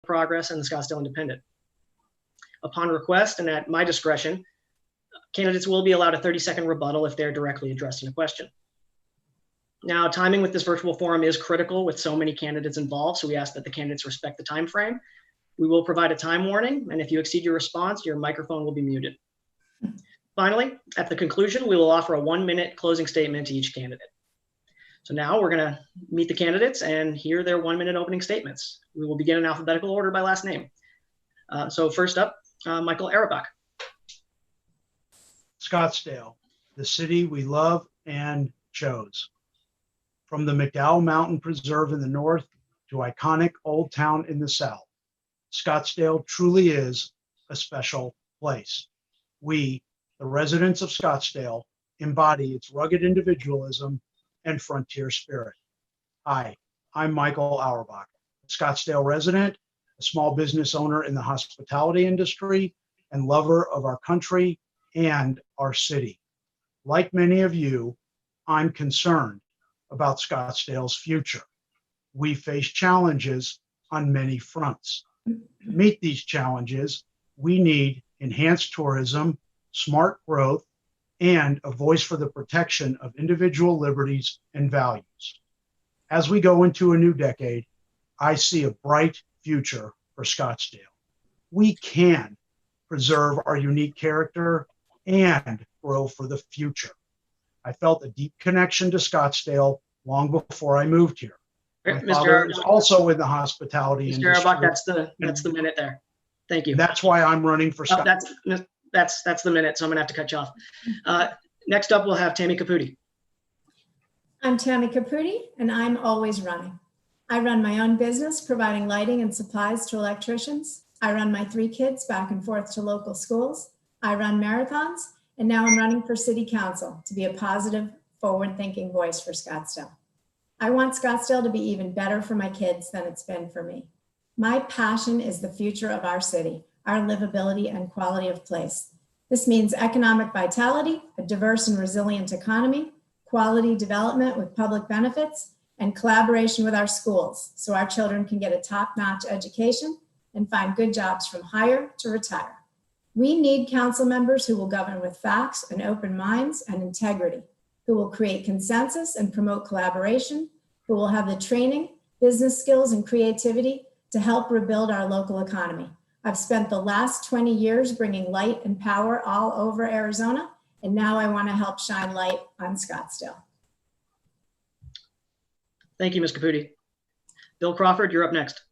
Progress and the Scottsdale Independent. Upon request and at my discretion, candidates will be allowed a 30-second rebuttal if they're directly addressed in a question. Now, timing with this virtual forum is critical with so many candidates involved, so we ask that the candidates respect the time frame. We will provide a time warning, and if you exceed your response, your microphone will be muted. Finally, at the conclusion, we will offer a 1-minute closing statement to each candidate. So now we're gonna meet the candidates and hear their 1-minute opening statements. We will begin in alphabetical order by last name. So first up, Michael Auerbach. Scottsdale, the city we love and chose. From the McDowell Mountain Preserve in the north to iconic Old Town in the south, Scottsdale truly is a special place. We, the residents of Scottsdale, embody its rugged individualism and frontier spirit. Hi, I'm Michael Auerbach, a Scottsdale resident, a small business owner in the hospitality industry, and lover of our country and our city. Like many of you, I'm concerned about Scottsdale's future. We face challenges on many fronts. To meet these challenges, we need enhanced tourism, smart growth, and a voice for the protection of individual liberties and values. As we go into a new decade, I see a bright future for Scottsdale. We can preserve our unique character and grow for the future. I felt a deep connection to Scottsdale long before I moved here. My father is also in the hospitality industry. Mr. Auerbach, that's the minute there. Thank you. That's why I'm running for Scottsdale. That's the minute, so I'm gonna have to cut you off. Next up, we'll have Tammy Caputi. I'm Tammy Caputi, and I'm always running. I run my own business, providing lighting and supplies to electricians. I run my 3 kids back and forth to local schools. I run marathons, and now I'm running for city council to be a positive, forward-thinking voice for Scottsdale. I want Scottsdale to be even better for my kids than it's been for me. My passion is the future of our city, our livability and quality of place. This means economic vitality, a diverse and resilient economy, quality development with public benefits, and collaboration with our schools so our children can get a top-notch education and find good jobs from hire to retire. We need council members who will govern with facts and open minds and integrity, who will create consensus and promote collaboration, who will have the training, business skills, and creativity to help rebuild our local economy. I've spent the last 20 years bringing light and power all over Arizona, and now I want to help shine light on Scottsdale. Thank you, Ms. Caputi. Bill Crawford, you're up next.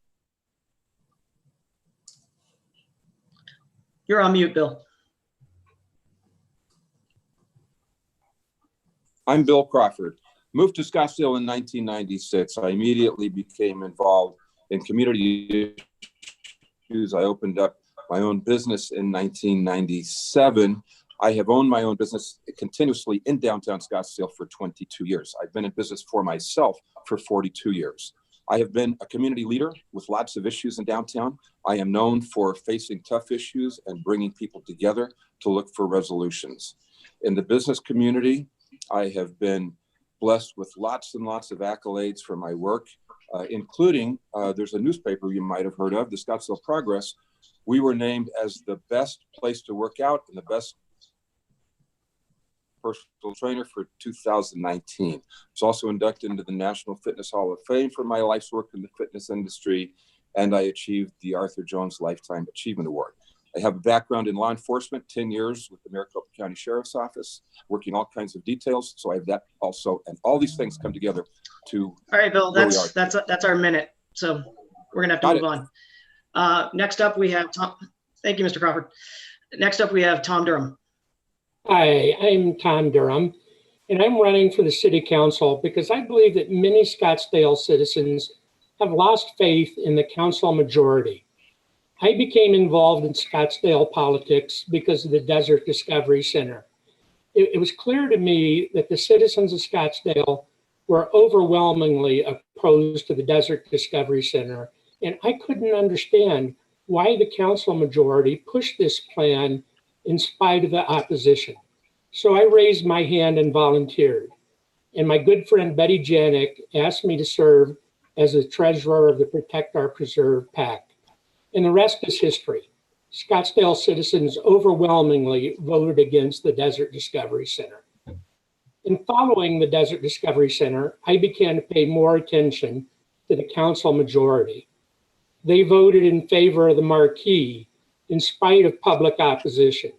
You're on mute, Bill. I'm Bill Crawford. Moved to Scottsdale in 1996. I immediately became involved in community issues. I opened up my own business in 1997. I have owned my own business continuously in downtown Scottsdale for 22 years. I've been in business for myself for 42 years. I have been a community leader with lots of issues in downtown. I am known for facing tough issues and bringing people together to look for resolutions. In the business community, I have been blessed with lots and lots of accolades for my work, including, there's a newspaper you might have heard of, the Scottsdale Progress. We were named as the best place to work out and the best personal trainer for 2019. I was also inducted into the National Fitness Hall of Fame for my life's work in the fitness industry, and I achieved the Arthur Jones Lifetime Achievement Award. I have a background in law enforcement, 10 years with the Maricopa County Sheriff's Office, working all kinds of details. So I have that also, and all these things come together to. All right, Bill, that's our minute. So we're gonna have to move on. Next up, we have Tom. Thank you, Mr. Crawford. Next up, we have Tom Durham. Hi, I'm Tom Durham, and I'm running for the City Council because I believe that many Scottsdale citizens have lost faith in the council majority. I became involved in Scottsdale politics because of the Desert Discovery Center. It was clear to me that the citizens of Scottsdale were overwhelmingly opposed to the Desert Discovery Center, and I couldn't understand why the council majority pushed this plan in spite of the opposition. So I raised my hand and volunteered. And my good friend Betty Janik asked me to serve as the treasurer of the Protect Our Preserve PAC. and the rest is history. Scottsdale citizens overwhelmingly voted against the Desert Discovery Center. In following the Desert Discovery Center, I began to pay more attention to the council majority. They voted in favor of the marquee in spite of public opposition,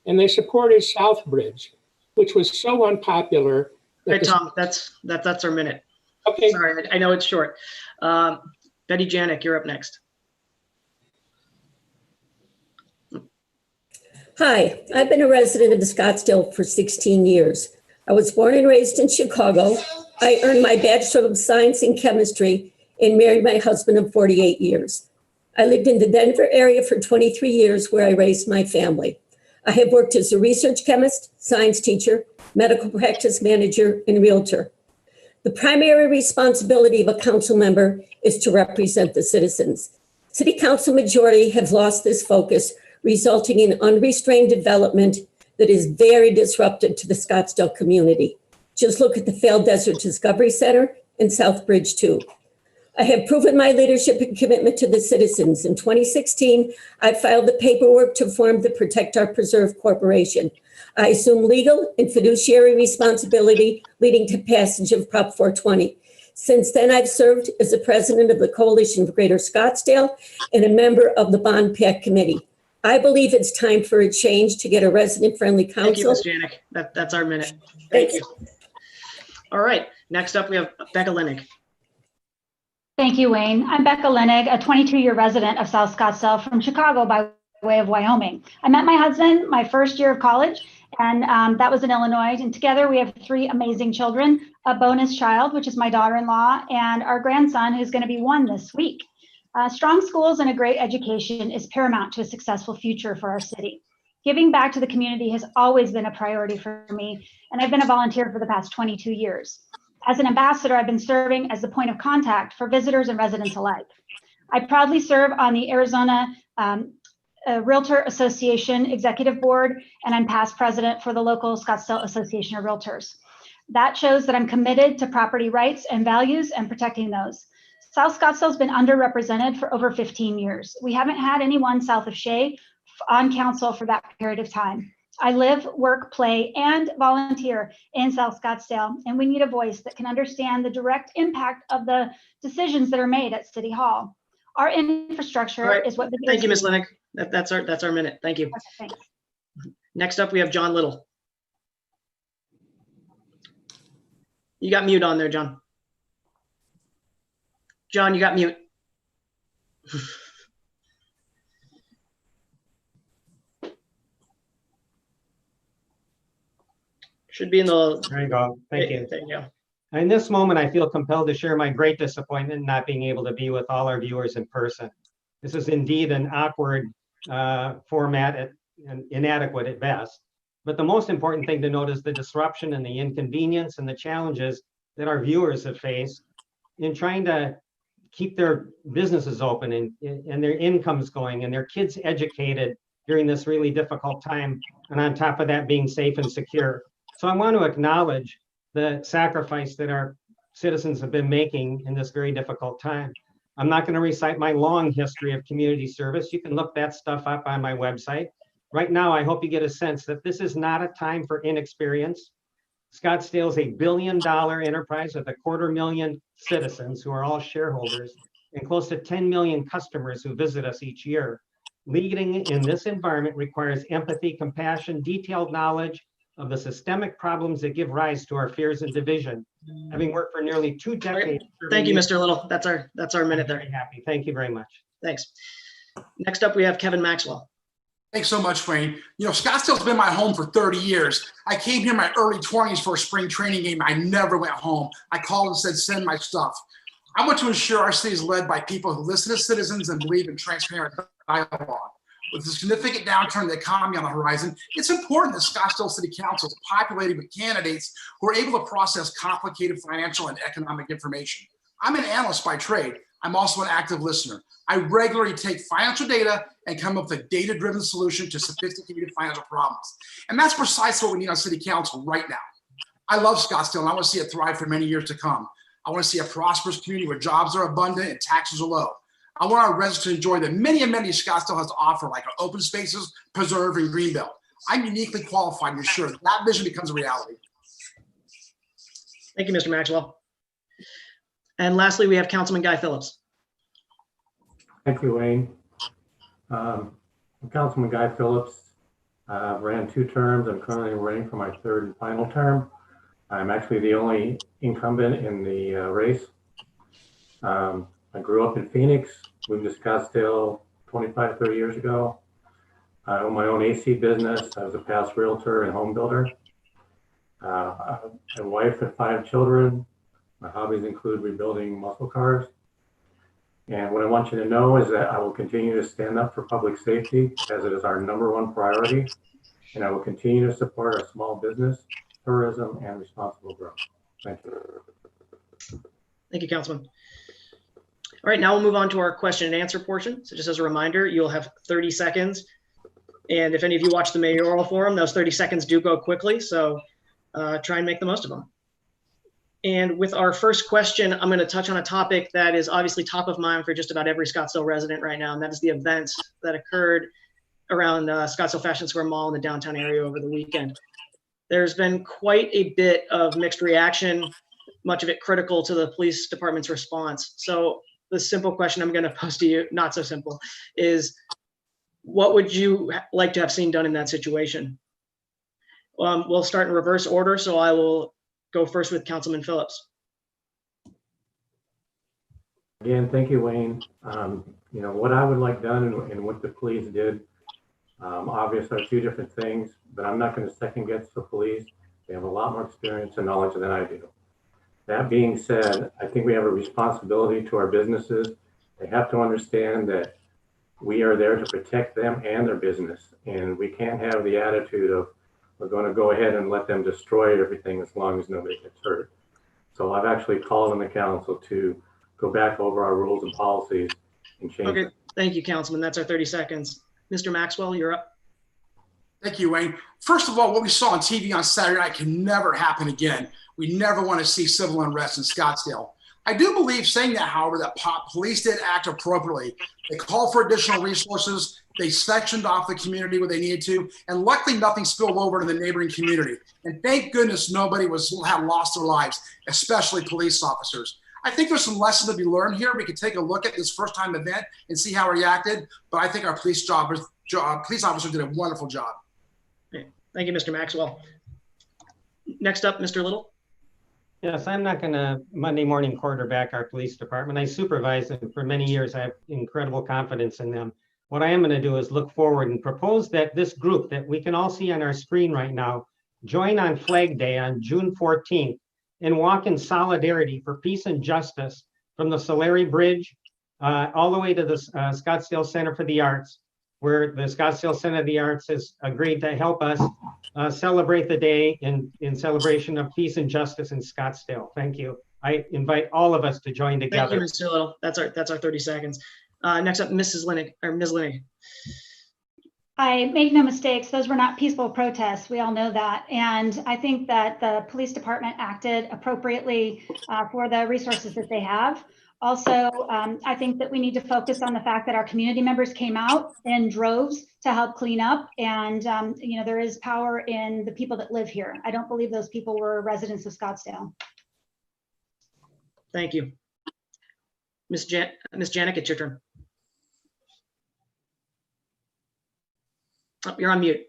and they supported Southbridge, which was so unpopular. All right, Tom, that's our minute. Okay. Sorry, I know it's short. Betty Janik, you're up next. Hi, I've been a resident of Scottsdale for 16 years. I was born and raised in Chicago. I earned my Bachelor of Science in Chemistry and married my husband of 48 years. I lived in the Denver area for 23 years where I raised my family. I have worked as a research chemist, science teacher, medical practice manager, and realtor. The primary responsibility of a council member is to represent the citizens. City council majority have lost this focus, resulting in unrestrained development that is very disruptive to the Scottsdale community. Just look at the failed Desert Discovery Center and Southbridge 2. I have proven my leadership and commitment to the citizens. In 2016, I filed the paperwork to form the Protect Our Preserve Corporation. I assumed legal and fiduciary responsibility, leading to passage of Prop 420. Since then, I've served as the president of the Coalition for Greater Scottsdale and a member of the Bond Pact Committee. I believe it's time for a change to get a resident-friendly council. Thank you, Ms. Janik. That's our minute. Thank you. All right, next up we have Becca Lennick. Thank you, Wayne. I'm Becca Lennick, a 22-year resident of South Scottsdale from Chicago by way of Wyoming. I met my husband my first year of college, and that was in Illinois. And together we have 3 amazing children, a bonus child, which is my daughter-in-law, and our grandson, who's going to be 1 this week. Strong schools and a great education is paramount to a successful future for our city. Giving back to the community has always been a priority for me, and I've been a volunteer for the past 22 years. As an ambassador, I've been serving as the point of contact for visitors and residents alike. I proudly serve on the Arizona Realtor Association Executive Board, and I'm past president for the local Scottsdale Association of Realtors. That shows that I'm committed to property rights and values and protecting those. South Scottsdale's been underrepresented for over 15 years. We haven't had anyone south of Shea on council for that period of time. I live, work, play, and volunteer in South Scottsdale, and we need a voice that can understand the direct impact of the decisions that are made at City Hall. Our infrastructure is what. Thank you, Ms. Lennick. That's our minute. Thank you. Okay, thanks. Next up, we have John Little. You got mute on there, John. John, you got mute. Should be in the. There you go. Thank you. There you go. In this moment, I feel compelled to share my great disappointment in not being able to be with all our viewers in person. This is indeed an awkward format and inadequate at best. But the most important thing to note is the disruption and the inconvenience and the challenges that our viewers have faced in trying to keep their businesses open and their incomes going and their kids educated during this really difficult time. And on top of that, being safe and secure. So I want to acknowledge the sacrifice that our citizens have been making in this very difficult time. I'm not going to recite my long history of community service. You can look that stuff up on my website. Right now, I hope you get a sense that this is not a time for inexperience. Scottsdale is a $1 billion enterprise with 250,000 citizens who are all shareholders and close to 10 million customers who visit us each year. Leading in this environment requires empathy, compassion, detailed knowledge of the systemic problems that give rise to our fears and division. Having worked for nearly 2 decades. Thank you, Mr. Little. That's our minute there. Very happy. Thank you very much. Thanks. Next up, we have Kevin Maxwell. Thanks so much, Wayne. You know, Scottsdale's been my home for 30 years. I came here in my early 20s for a spring training game. I never went home. I called and said, send my stuff. I want to ensure our city is led by people who listen to citizens and believe in transparent dialogue. With the significant downturn in the economy on the horizon, it's important that Scottsdale City Council is populated with candidates who are able to process complicated financial and economic information. I'm an analyst by trade. I'm also an active listener. I regularly take financial data and come up with a data-driven solution to sophisticated financial problems. And that's precisely what we need on City Council right now. I love Scottsdale and I want to see it thrive for many years to come. I want to see a prosperous community where jobs are abundant and taxes are low. I want our residents to enjoy the many amenities Scottsdale has to offer, like our open spaces, preserve, and greenbelt. I'm uniquely qualified to ensure that that vision becomes a reality. Thank you, Mr. Maxwell. And lastly, we have Councilman Guy Phillips. Thank you, Wayne. I'm Councilman Guy Phillips. Ran 2 terms. I'm currently running for my 3rd and final term. I'm actually the only incumbent in the race. I grew up in Phoenix, moved to Scottsdale 25, 30 years ago. I own my own AC business. I was a past realtor and home builder. I have a wife and 5 children. My hobbies include rebuilding muscle cars. And what I want you to know is that I will continue to stand up for public safety as it is our #1 priority. And I will continue to support our small business, tourism, and responsible growth. Thank you. Thank you, Councilman. All right, now we'll move on to our question and answer portion. So just as a reminder, you'll have 30 seconds. And if any of you watch the mayoral forum, those 30 seconds do go quickly. So try and make the most of them. And with our first question, I'm going to touch on a topic that is obviously top of mind for just about every Scottsdale resident right now, and that is the events that occurred around Scottsdale Fashion Square Mall in the downtown area over the weekend. There's been quite a bit of mixed reaction, much of it critical to the police department's response. So the simple question I'm going to pose to you, not so simple, is what would you like to have seen done in that situation? We'll start in reverse order, so I will go first with Councilman Phillips. Again, thank you, Wayne. You know, what I would like done and what the police did, obviously are 2 different things, but I'm not going to second guess the police. They have a lot more experience and knowledge than I do. That being said, I think we have a responsibility to our businesses. They have to understand that we are there to protect them and their business. And we can't have the attitude of, we're going to go ahead and let them destroy everything as long as nobody gets hurt. So I've actually called on the council to go back over our rules and policies and change Okay, them. thank you, Councilman. That's our 30 seconds. Mr. Maxwell, you're up. Thank you, Wayne. First of all, what we saw on TV on Saturday night can never happen again. We never want to see civil unrest in Scottsdale. I do believe saying that, however, that police did act appropriately. They called for additional resources. They sectioned off the community where they needed to, and luckily nothing spilled over to the neighboring community. And thank goodness nobody had lost their lives, especially police officers. I think there's some lessons to be learned here. We could take a look at this first-time event and see how it reacted, but I think our police officers did a wonderful job. Thank you, Mr. Maxwell. Next up, Mr. Little. Yes, I'm not going to Monday morning quarterback our police department. I supervise them for many years. I have incredible confidence in them. What I am going to do is look forward and propose that this group that we can all see on our screen right now join on Flag Day on June 14th and walk in solidarity for peace and justice from the Solari Bridge all the way to the Scottsdale Center for the Arts, where the Scottsdale Center of the Arts has agreed to help us celebrate the day in celebration of peace and justice in Scottsdale. Thank you. I invite all of us to join together. Thank you, Mr. Little. That's our 30 seconds. Next up, Mrs. Lennick, or Ms. Lennick. I make no mistakes. Those were not peaceful protests. We all know that. And I think that the police department acted appropriately for the resources that they have. Also, I think that we need to focus on the fact that our community members came out in droves to help clean up. And, you know, there is power in the people that live here. I don't believe those people were residents of Scottsdale. Thank you. Ms. Janik, it's your turn. Oh, you're on mute.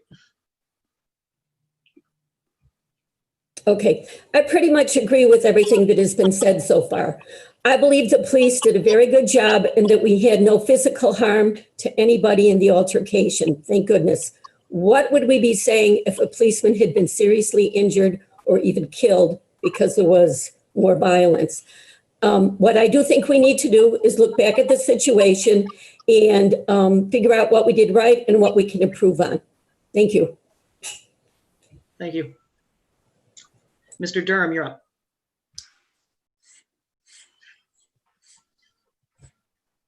Okay, I pretty much agree with everything that has been said so far. I believe the police did a very good job and that we had no physical harm to anybody in the altercation. Thank goodness. What would we be saying if a policeman had been seriously injured or even killed because there was more violence? What I do think we need to do is look back at the situation and figure out what we did right and what we can improve on. Thank you. Thank you. Mr. Durham, you're up.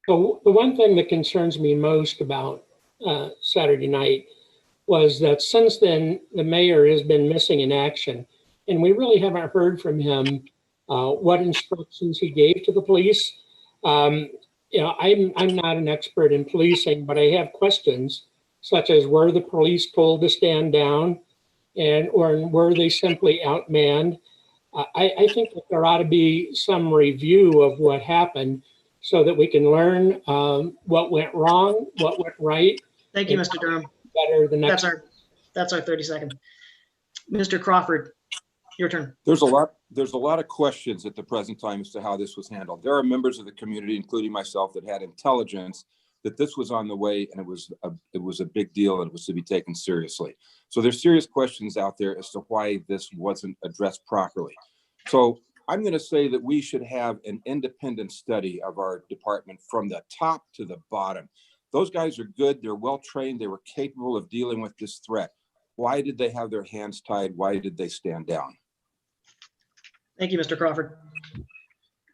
So the one thing that concerns me most about Saturday night was that since then, the mayor has been missing in action, and we really haven't heard from him what instructions he gave to the police. I'm not an expert in policing, but I have questions such as were the police told to stand down or were they simply outmanned? I think that there ought to be some review of what happened so that we can learn what went wrong, what went right. Thank you, Mr. Durham. Better the next. That's our 30 seconds. Mr. Crawford, your turn. There's a lot of questions at the present time as to how this was handled. There are members of the community, including myself, that had intelligence that this was on the way and it was a big deal and it was to be taken seriously. So there's serious questions out there as to why this wasn't addressed properly. So I'm going to say that we should have an independent study of our department from the top to the bottom. Those guys are good. They're well trained. They were capable of dealing with this threat. Why did they have their hands tied? Why did they stand down? Thank you, Mr. Crawford.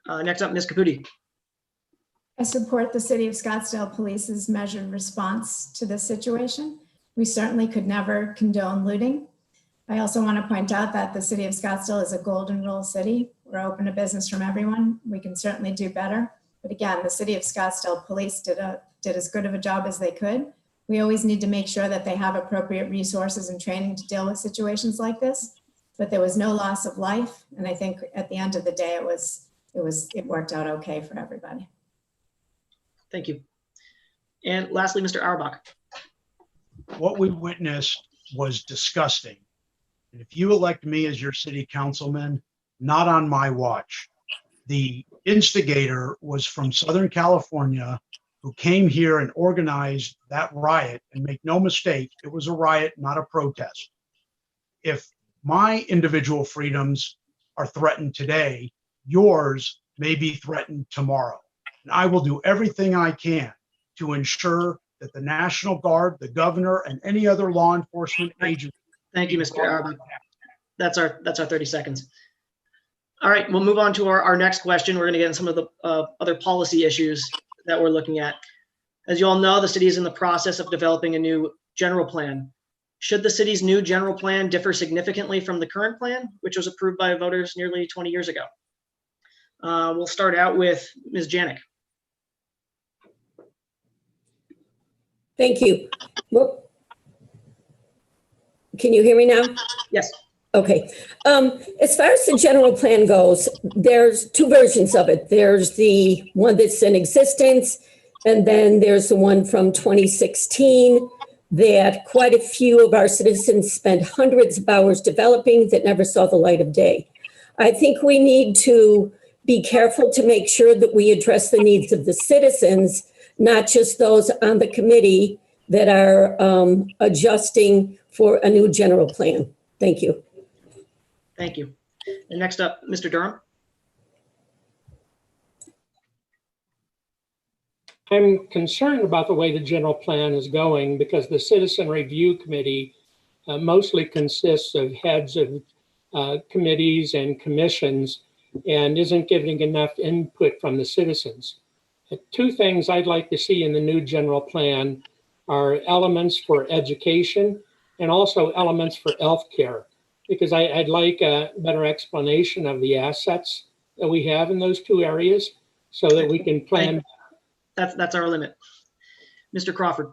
Next up, Ms. Caputi. I support the City of Scottsdale Police's measured response to this situation. We certainly could never condone looting. I also want to point out that the City of Scottsdale is a golden rule city. We're open to business from everyone. We can certainly do better. But again, the City of Scottsdale Police did as good of a job as they could. We always need to make sure that they have appropriate resources and training to deal with situations like this. But there was no loss of life. And I think at the end of the day, it worked out okay for everybody. Thank you. And lastly, Mr. Auerbach. What we witnessed was disgusting. And if you elect me as your city councilman, not on my watch. The instigator was from Southern California, who came here and organized that riot. And make no mistake, it was a riot, not a protest. If my individual freedoms are threatened today, yours may be threatened tomorrow. And I will do everything I can to ensure that the National Guard, the governor, and any other law enforcement agency. Thank you, Mr. Auerbach. That's our 30 seconds. All right, we'll move on to our next question. We're going to get into some of the other policy issues that we're looking at. As you all know, the city is in the process of developing a new general plan. Should the city's new general plan differ significantly from the current plan, which was approved by voters nearly 20 years ago? We'll start out with Ms. Janik. Thank you. Well, can you hear me now? Yes. Okay. As far as the general plan goes, there's two versions of it. There's the one that's in existence, and then there's the one from 2016 that quite a few of our citizens spent hundreds of hours developing that never saw the light of day. I think we need to be careful to make sure that we address the needs of the citizens, not just those on the committee that are adjusting for a new general plan. Thank you. Thank you. And next up, Mr. Durham. I'm concerned about the way the general plan is going because the Citizen Review Committee mostly consists of heads of committees and commissions and isn't giving enough input from the citizens. Two things I'd like to see in the new general plan are elements for education and also elements for healthcare, because I'd like a better explanation of the assets that we have in those two areas so that we can plan. That's our limit. Mr. Crawford.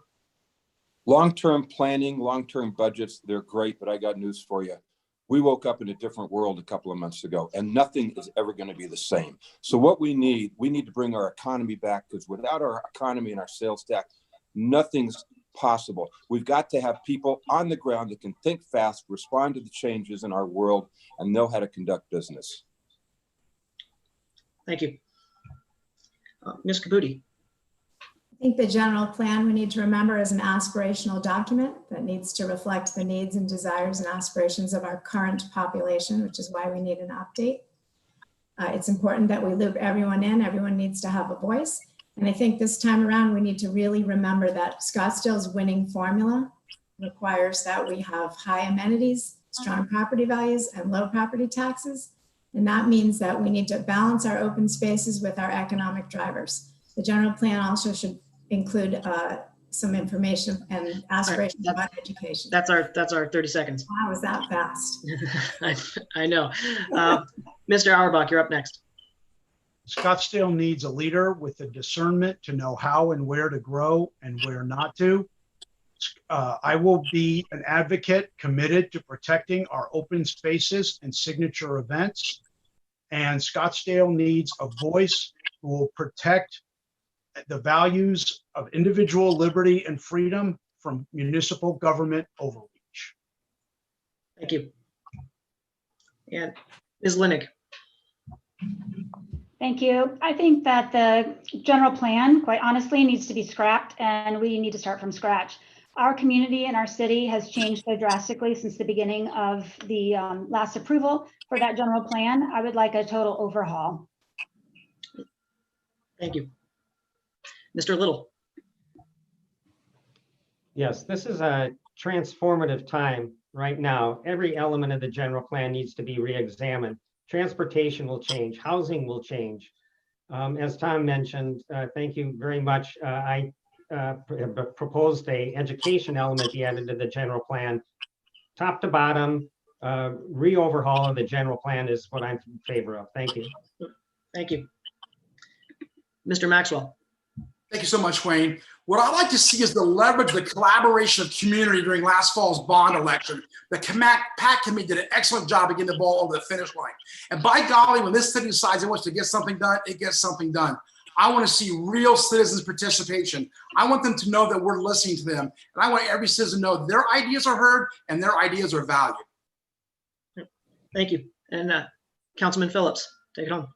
Long-term planning, long-term budgets, they're great, but I got news for you. We woke up in a different world a couple of months ago, and nothing is ever going to be the same. So what we need to bring our economy back, because without our economy and our sales tax, nothing's possible. We've got to have people on the ground that can think fast, respond to the changes in our world, and know how to conduct business. Thank you. Ms. Caputi. I think the general plan we need to remember is an aspirational document that needs to reflect the needs and desires and aspirations of our current population, which is why we need an update. It's important that we loop everyone in. Everyone needs to have a voice. And I think this time around, we need to really remember that Scottsdale's winning formula requires that we have high amenities, strong property values, and low property taxes. And that means that we need to balance our open spaces with our economic drivers. The general plan also should include some information and aspirations about education. That's our 30 seconds. Wow, was that fast? I know. Mr. Auerbach, you're up next. Scottsdale needs a leader with the discernment to know how and where to grow and where not to. I will be an advocate committed to protecting our open spaces and signature events. And Scottsdale needs a voice who will protect the values of individual liberty and freedom from municipal government overreach. Thank you. And Ms. Lennick. Thank you. I think that the general plan, quite honestly, needs to be scrapped, and we need to start from scratch. Our community and our city has changed so drastically since the beginning of the last approval for that general plan. I would like a total overhaul. Thank you. Mr. Little. Yes, this is a transformative time right now. Every element of the general plan needs to be re-examined. Transportation will change, housing will change. As Tom mentioned, thank you very much. I proposed a education element be added to the general plan. Top to bottom, re-overhaul of the general plan is what I'm in favor of. Thank you. Thank you. Mr. Maxwell. Thank you so much, Wayne. What I'd like to see is the leverage, the collaboration of community during last fall's bond election. The PAC committee did an excellent job of getting the ball over the finish line. And by golly, when this city decides it wants to get something done, it gets something done. I want to see real citizens' participation. I want them to know that we're listening to them. And I want every citizen to know their ideas are heard and their ideas are valued. Thank you. And Councilman Phillips, take it home.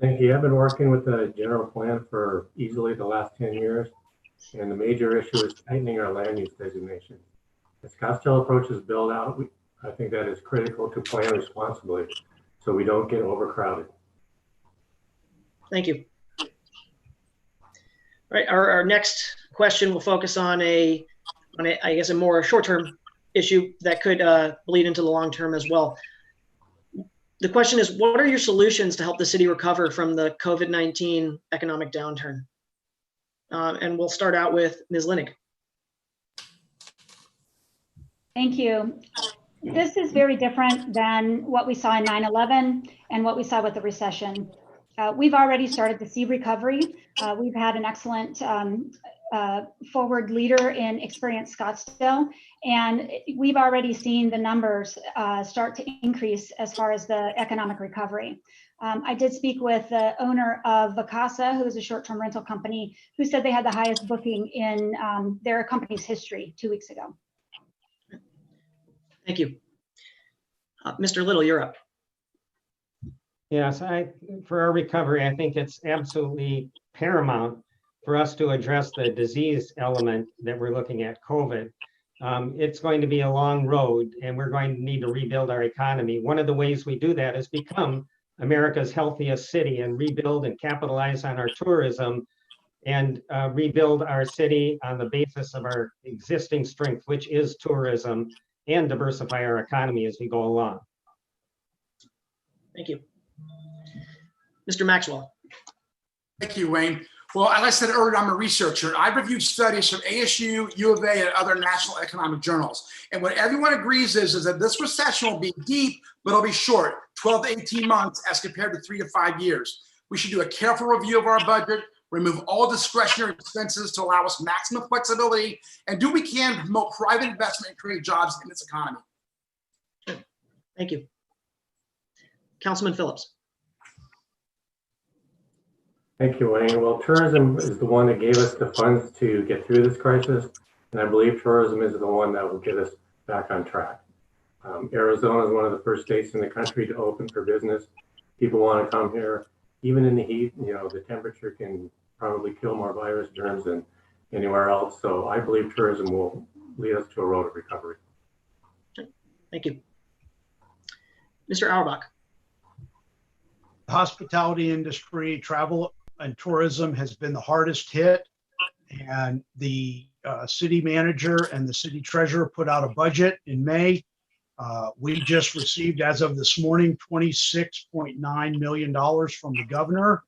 Thank you. I've been working with the general plan for easily the last 10 years. And the major issue is tightening our land use designation. As Scottsdale approaches build out, I think that is critical to plan responsibly so we don't get overcrowded. Thank you. All right, our next question will focus on I guess, a more short-term issue that could bleed into the long-term as well. The question is, what are your solutions to help the city recover from the COVID-19 economic downturn? And we'll start out with Ms. Lennick. Thank you. This is very different than what we saw in 9/11 and what we saw with the recession. We've already started to see recovery. We've had an excellent forward leader in Experience Scottsdale, and we've already seen the numbers start to increase as far as the economic recovery. I did speak with the owner of Vacasa, who is a short-term rental company, who said they had the highest booking in their company's history 2 weeks ago. Thank you. Mr. Little, you're up. Yes, for our recovery, I think it's absolutely paramount for us to address the disease element that we're looking at, COVID. It's going to be a long road, and we're going to need to rebuild our economy. One of the ways we do that is become America's healthiest city and rebuild and capitalize on our tourism and rebuild our city on the basis of our existing strength, which is tourism, and diversify our economy as we go along. Thank you. Mr. Maxwell. Thank you, Wayne. Well, as I said earlier, I'm a researcher. I've reviewed studies from ASU, U of A, and other national economic journals. And what everyone agrees is that this recession will be deep, but it'll be short, 12 to 18 months as compared to 3 to 5 years. We should do a careful review of our budget, remove all discretionary expenses to allow us maximum flexibility, and do what we can to promote private investment and create jobs in this economy. Thank you. Councilman Phillips. Thank you, Wayne. Well, tourism is the one that gave us the funds to get through this crisis, and I believe tourism is the one that will get us back on track. Arizona is one of the first states in the country to open for business. People want to come here, even in the heat. You know, the temperature can probably kill more virus germs than anywhere else. So I believe tourism will lead us to a road of recovery. Thank you. Mr. Auerbach. The hospitality industry, travel and tourism has been the hardest hit, and the city manager and the city treasurer put out a budget in May. We just received, as of this morning, $26.9 million from the governor.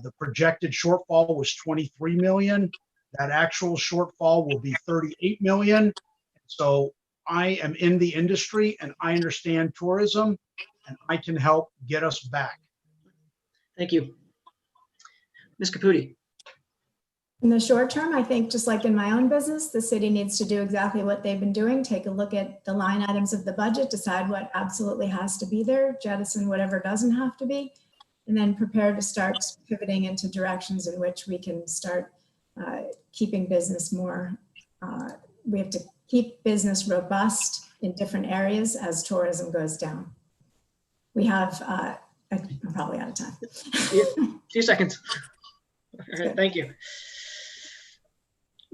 The projected shortfall was $23 million. That actual shortfall will be $38 million. So I am in the industry and I understand tourism, and I can help get us back. Thank you. Ms. Caputi. In the short term, I think just like in my own business, the city needs to do exactly what they've been doing. Take a look at the line items of the budget, decide what absolutely has to be there, jettison whatever doesn't have to be, and then prepare to start pivoting into directions in which we can start keeping business more. We have to keep business robust in different areas as tourism goes down. We have, I'm probably out of time. Yeah, 2 seconds. All right, thank you.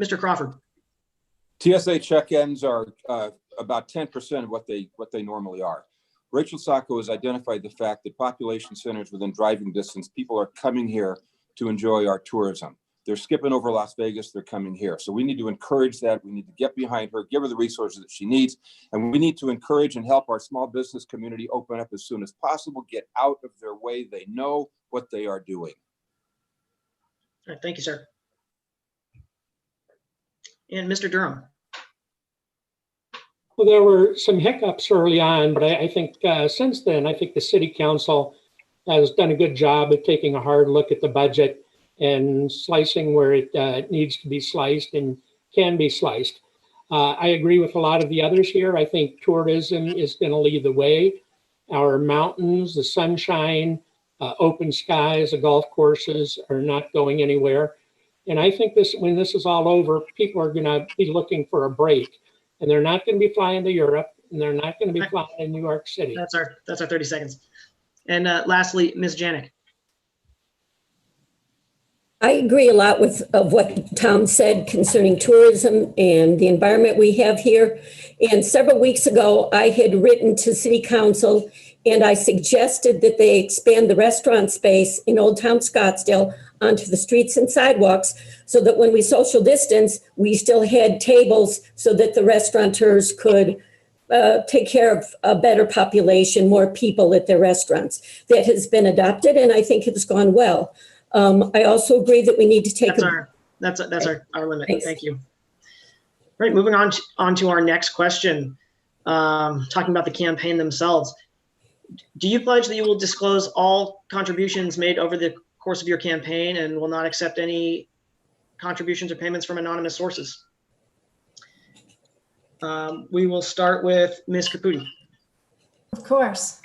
Mr. Crawford. TSA check-ins are about 10% of what they normally are. Rachel Sacco has identified the fact that population centers within driving distance, people are coming here to enjoy our tourism. They're skipping over Las Vegas, they're coming here. So we need to encourage that. We need to get behind her, give her the resources that she needs. And we need to encourage and help our small business community open up as soon as possible, get out of their way. They know what they are doing. All right, thank you, sir. And Mr. Durham. Well, there were some hiccups early on, but I think since then, I think the city council has done a good job of taking a hard look at the budget and slicing where it needs to be sliced and can be sliced. I agree with a lot of the others here. I think tourism is going to lead the way. Our mountains, the sunshine, open skies, the golf courses are not going anywhere. And I think when this is all over, people are going to be looking for a break. And they're not going to be flying to Europe, and they're not going to be flying to New York City. That's our 30 seconds. And lastly, Ms. Janik. I agree a lot of what Tom said concerning tourism and the environment we have here. And several weeks ago, I had written to City Council and I suggested that they expand the restaurant space in Old Town Scottsdale onto the streets and sidewalks so that when we social distance, we still had tables so that the restaurateurs could take care of a better population, more people at their restaurants. That has been adopted and I think it's gone well. I also agree that we need to take that's our limit. Thanks. Thank you. All right, moving on to our next question, talking about the campaign themselves. Do you pledge that you will disclose all contributions made over the course of your campaign and will not accept any contributions or payments from anonymous sources? We will start with Ms. Caputi. Of course.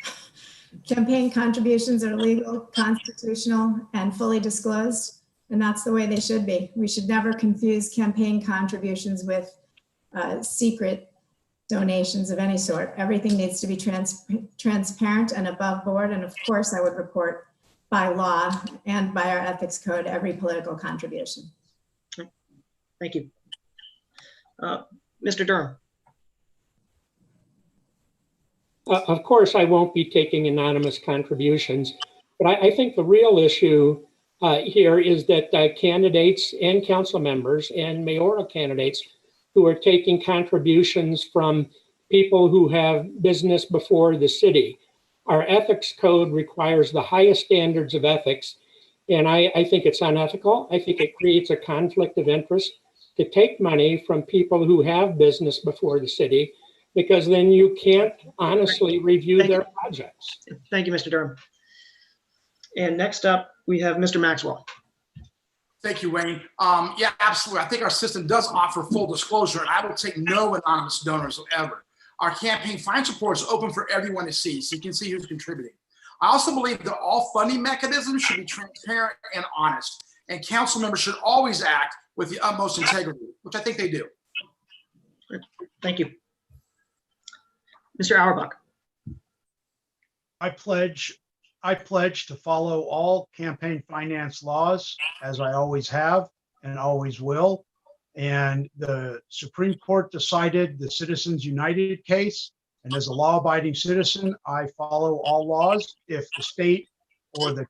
Campaign contributions are legal, constitutional, and fully disclosed, and that's the way they should be. We should never confuse campaign contributions with secret donations of any sort. Everything needs to be transparent and above board, and of course, I would report by law and by our ethics code every political contribution. Thank you. Mr. Durham. Of course, I won't be taking anonymous contributions, but I think the real issue here is that candidates and council members and mayoral candidates who are taking contributions from people who have business before the city. Our ethics code requires the highest standards of ethics, and I think it's unethical. I think it creates a conflict of interest to take money from people who have business before the city, because then you can't honestly review their projects. Thank you, Mr. Durham. And next up, we have Mr. Maxwell. Thank you, Wayne. Yeah, absolutely. I think our system does offer full disclosure, and I will take no anonymous donors ever. Our campaign finance report is open for everyone to see, so you can see who's contributing. I also believe that all funding mechanisms should be transparent and honest, and council members should always act with the utmost integrity, which I think they do. Thank you. Mr. Auerbach. I pledge to follow all campaign finance laws, as I always have and always will. And the Supreme Court decided the Citizens United case. And as a law-abiding citizen, I follow all laws. If the state or the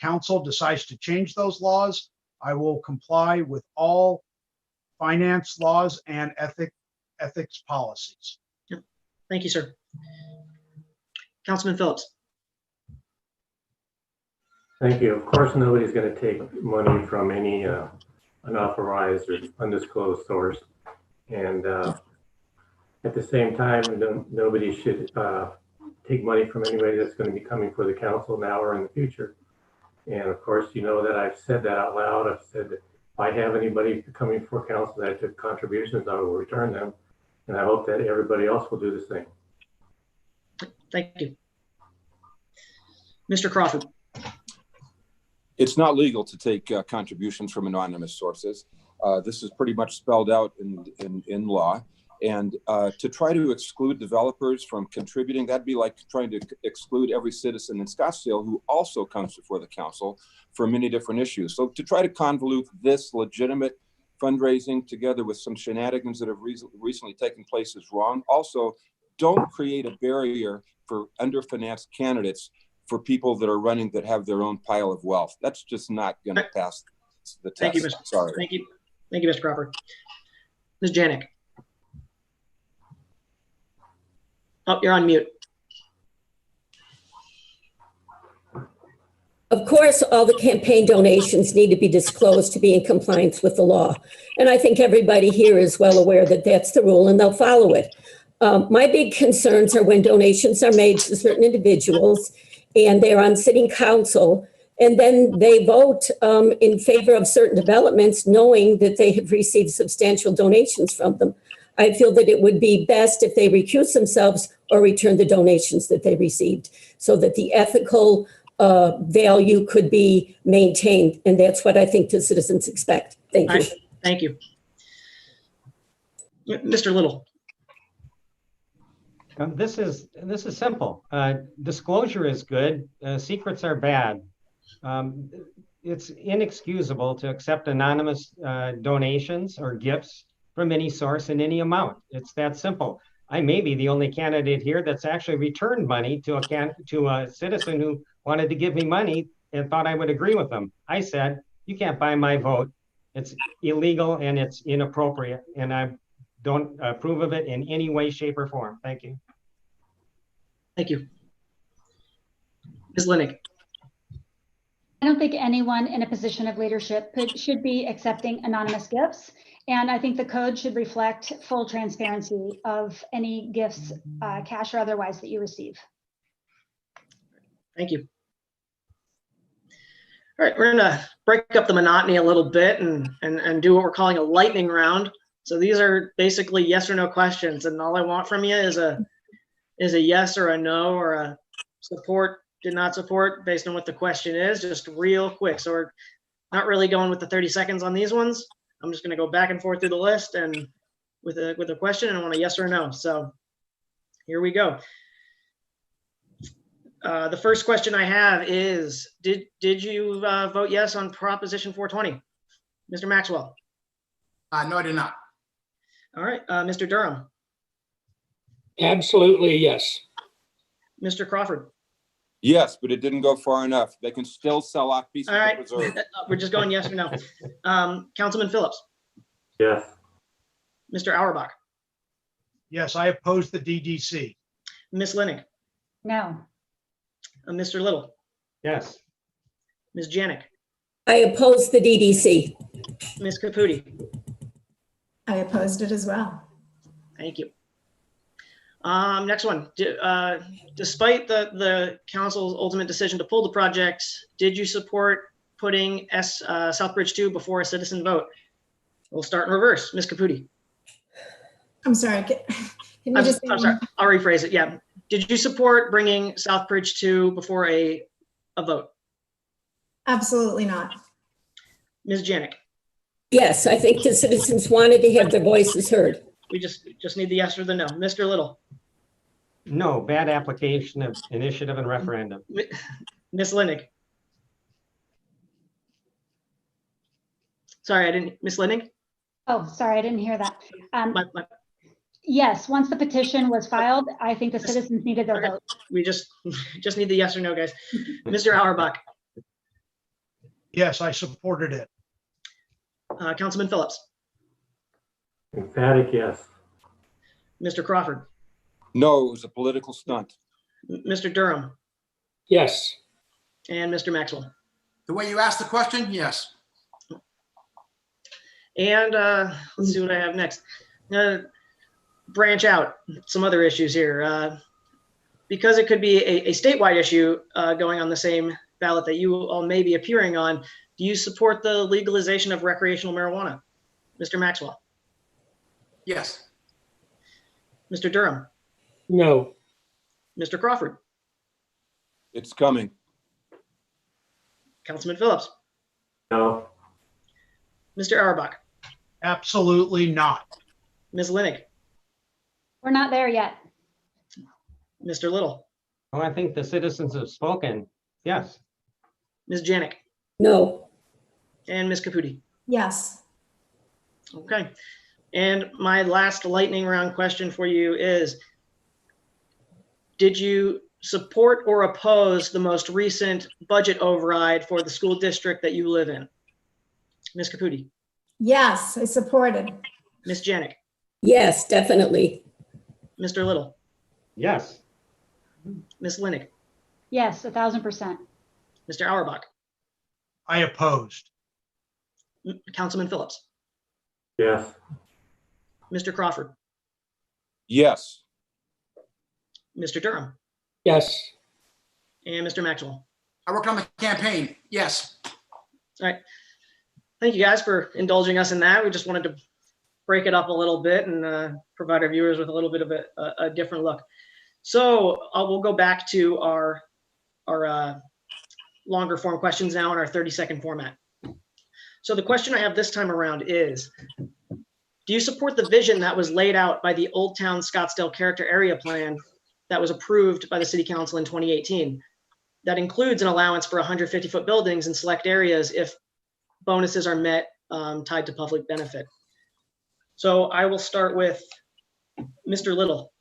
council decides to change those laws, I will comply with all finance laws and ethics policies. Thank you, sir. Councilman Phillips. Thank you. Of course, nobody's going to take money from any unauthorized or undisclosed source. And at the same time, nobody should take money from anybody that's going to be coming for the council now or in the future. And of course, you know that I've said that out loud. I've said that if I have anybody coming for council that took contributions, I will return them. And I hope that everybody else will do the same. Thank you. Mr. Crawford. It's not legal to take contributions from anonymous sources. This is pretty much spelled out in law. And to try to exclude developers from contributing, that'd be like trying to exclude every citizen in Scottsdale who also comes before the council for many different issues. So to try to convolute this legitimate fundraising together with some shenanigans that have recently taken place is wrong. Also, don't create a barrier for underfinanced candidates for people that are running that have their own pile of wealth. That's just not going to pass the test. Thank you, Mr. Sorry. Thank you, Mr. Crawford. Ms. Janik. Oh, you're on mute. Of course, all the campaign donations need to be disclosed to be in compliance with the law. And I think everybody here is well aware that that's the rule and they'll follow it. My big concerns are when donations are made to certain individuals and they're on city council and then they vote in favor of certain developments knowing that they have received substantial donations from them. I feel that it would be best if they recuse themselves or return the donations that they received so that the ethical value could be maintained. And that's what I think the citizens expect. Thank you. Thank you. Mr. Little. This is simple. Disclosure is good. Secrets are bad. It's inexcusable to accept anonymous donations or gifts from any source in any amount. It's that simple. I may be the only candidate here that's actually returned money to a citizen who wanted to give me money and thought I would agree with them. I said, you can't buy my vote. It's illegal and it's inappropriate. And I don't approve of it in any way, shape, or form. Thank you. Thank you. Ms. Lennick. I don't think anyone in a position of leadership should be accepting anonymous gifts. And I think the code should reflect full transparency of any gifts, cash or otherwise, that you receive. Thank you. All right, we're gonna break up the monotony a little bit and do what we're calling a lightning round. So these are basically yes or no questions, and all I want from you is a yes or a no or a support, did not support, based on what the question is, just real quick. So we're not really going with the 30 seconds on these ones. I'm just gonna go back and forth through the list and with a question, and I want a yes or a no. So here we go. The first question I have is, did you vote yes on Proposition 420? Mr. Maxwell? No, I did not. All right, Mr. Durham? Absolutely, yes. Mr. Crawford? Yes, but it didn't go far enough. They can still sell off pieces All right, of preserve. we're just going yes or no. Councilman Phillips? Yes. Mr. Auerbach? Yes, I oppose the DDC. Ms. Lennick? No. Mr. Little? Yes. Ms. Janik? I oppose the DDC. Ms. Caputi? I opposed it as well. Thank you. Next one. Despite the council's ultimate decision to pull the project, did you support putting Southbridge 2 before a citizen vote? We'll start in reverse. Ms. Caputi? I'm sorry. Can you I'm just? sorry. I'll rephrase it. Yeah. Did you support bringing Southbridge 2 before a vote? Absolutely not. Ms. Janik? Yes, I think the citizens wanted to have their voices heard. We just need the yes or the no. Mr. Little? No, bad application of initiative and referendum. Ms. Lennick? Sorry, I didn't. Ms. Lennick? Oh, sorry, I didn't hear that. My, Yes, once the petition was filed, I think the citizens needed their vote. we just need the yes or no, guys. Mr. Auerbach? Yes, I supported it. Councilman Phillips? Emphatic yes. Mr. Crawford? No, it was a political stunt. Mr. Durham? Yes. And Mr. Maxwell? The way you asked the question, yes. And let's see what I have next. Branch out some other issues here. because it could be a statewide issue going on the same ballot that you all may be appearing on, do you support the legalization of recreational marijuana? Mr. Maxwell? Yes. Mr. Durham? No. Mr. Crawford? It's coming. Councilman Phillips? No. Mr. Auerbach? Absolutely not. Ms. Lennick? We're not there yet. Mr. Little? Oh, I think the citizens have spoken. Yes. Ms. Janik? No. And Ms. Caputi? Yes. Okay. And my last lightning round question for you is, did you support or oppose the most recent budget override for the school district that you live in? Ms. Caputi? Yes, I supported. Ms. Janik? Yes, definitely. Mr. Little? Yes. Ms. Lennick? Yes, 1000%. Mr. Auerbach? I opposed. Councilman Phillips? Yes. Mr. Crawford? Yes. Mr. Durham? Yes. And Mr. Maxwell? I worked on the campaign. Yes. All right. Thank you guys for indulging us in that. We just wanted to break it up a little bit and provide our viewers with a little bit of a different look. So we'll go back to our longer form questions now in our 30-second format. So the question I have this time around is, do you support the vision that was laid out by the Old Town Scottsdale Character Area Plan that was approved by the City Council in 2018? That includes an allowance for 150-foot buildings in select areas if bonuses are met tied to public benefit. So I will start with Mr. Little.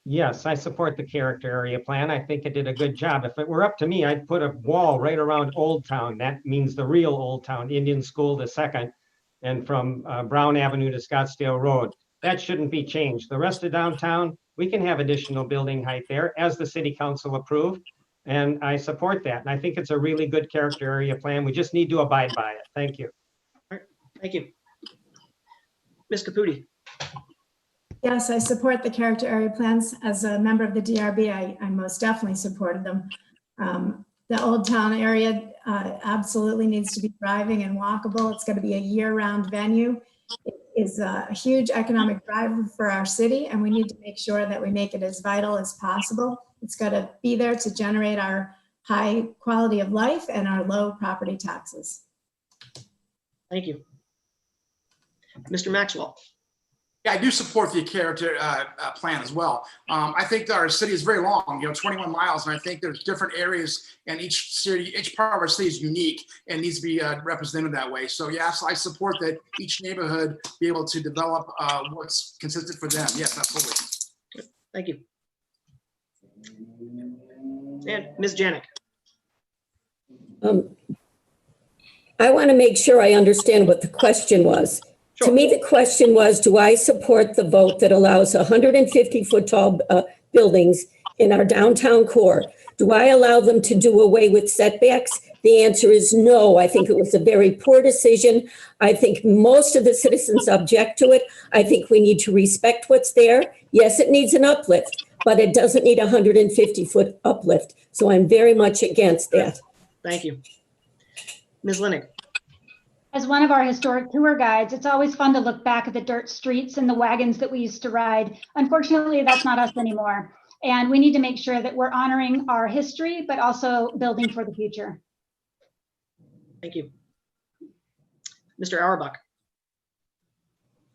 Yes, I support the character area plan. I think it did a good job. If it were up to me, I'd put a wall right around Old Town. That means the real Old Town, Indian School to Second, and from Brown Avenue to Scottsdale Road. That shouldn't be changed. The rest of downtown, we can have additional building height there as the city council approved. And I support that. And I think it's a really good character area plan. We just need to abide by it. Thank you. All right, thank you. Ms. Caputi. Yes, I support the character area plans. As a member of the DRB, I most definitely supported them. The Old Town area absolutely needs to be thriving and walkable. It's going to be a year-round venue. It is a huge economic driver for our city, and we need to make sure that we make it as vital as possible. It's got to be there to generate our high quality of life and our low property taxes. Thank you. Mr. Maxwell. Yeah, I do support the character plan as well. I think that our city is very long, 21 miles, and I think there's different areas, and each city, each part of our city is unique and needs to be represented that way. So yes, I support that each neighborhood be able to develop what's consistent for them. Yes, absolutely. Thank you. And Ms. Janik. I want to make sure I understand what the question was. Sure. To me, the question was, do I support the vote that allows 150-foot tall buildings in our downtown core? Do I allow them to do away with setbacks? The answer is no. I think it was a very poor decision. I think most of the citizens object to it. I think we need to respect what's there. Yes, it needs an uplift, but it doesn't need a 150-foot uplift. So I'm very much against that. Thank you. Ms. Lennick. As one of our historic tour guides, it's always fun to look back at the dirt streets and the wagons that we used to ride. Unfortunately, that's not us anymore. And we need to make sure that we're honoring our history, but also building for the future. Thank you. Mr. Auerbach.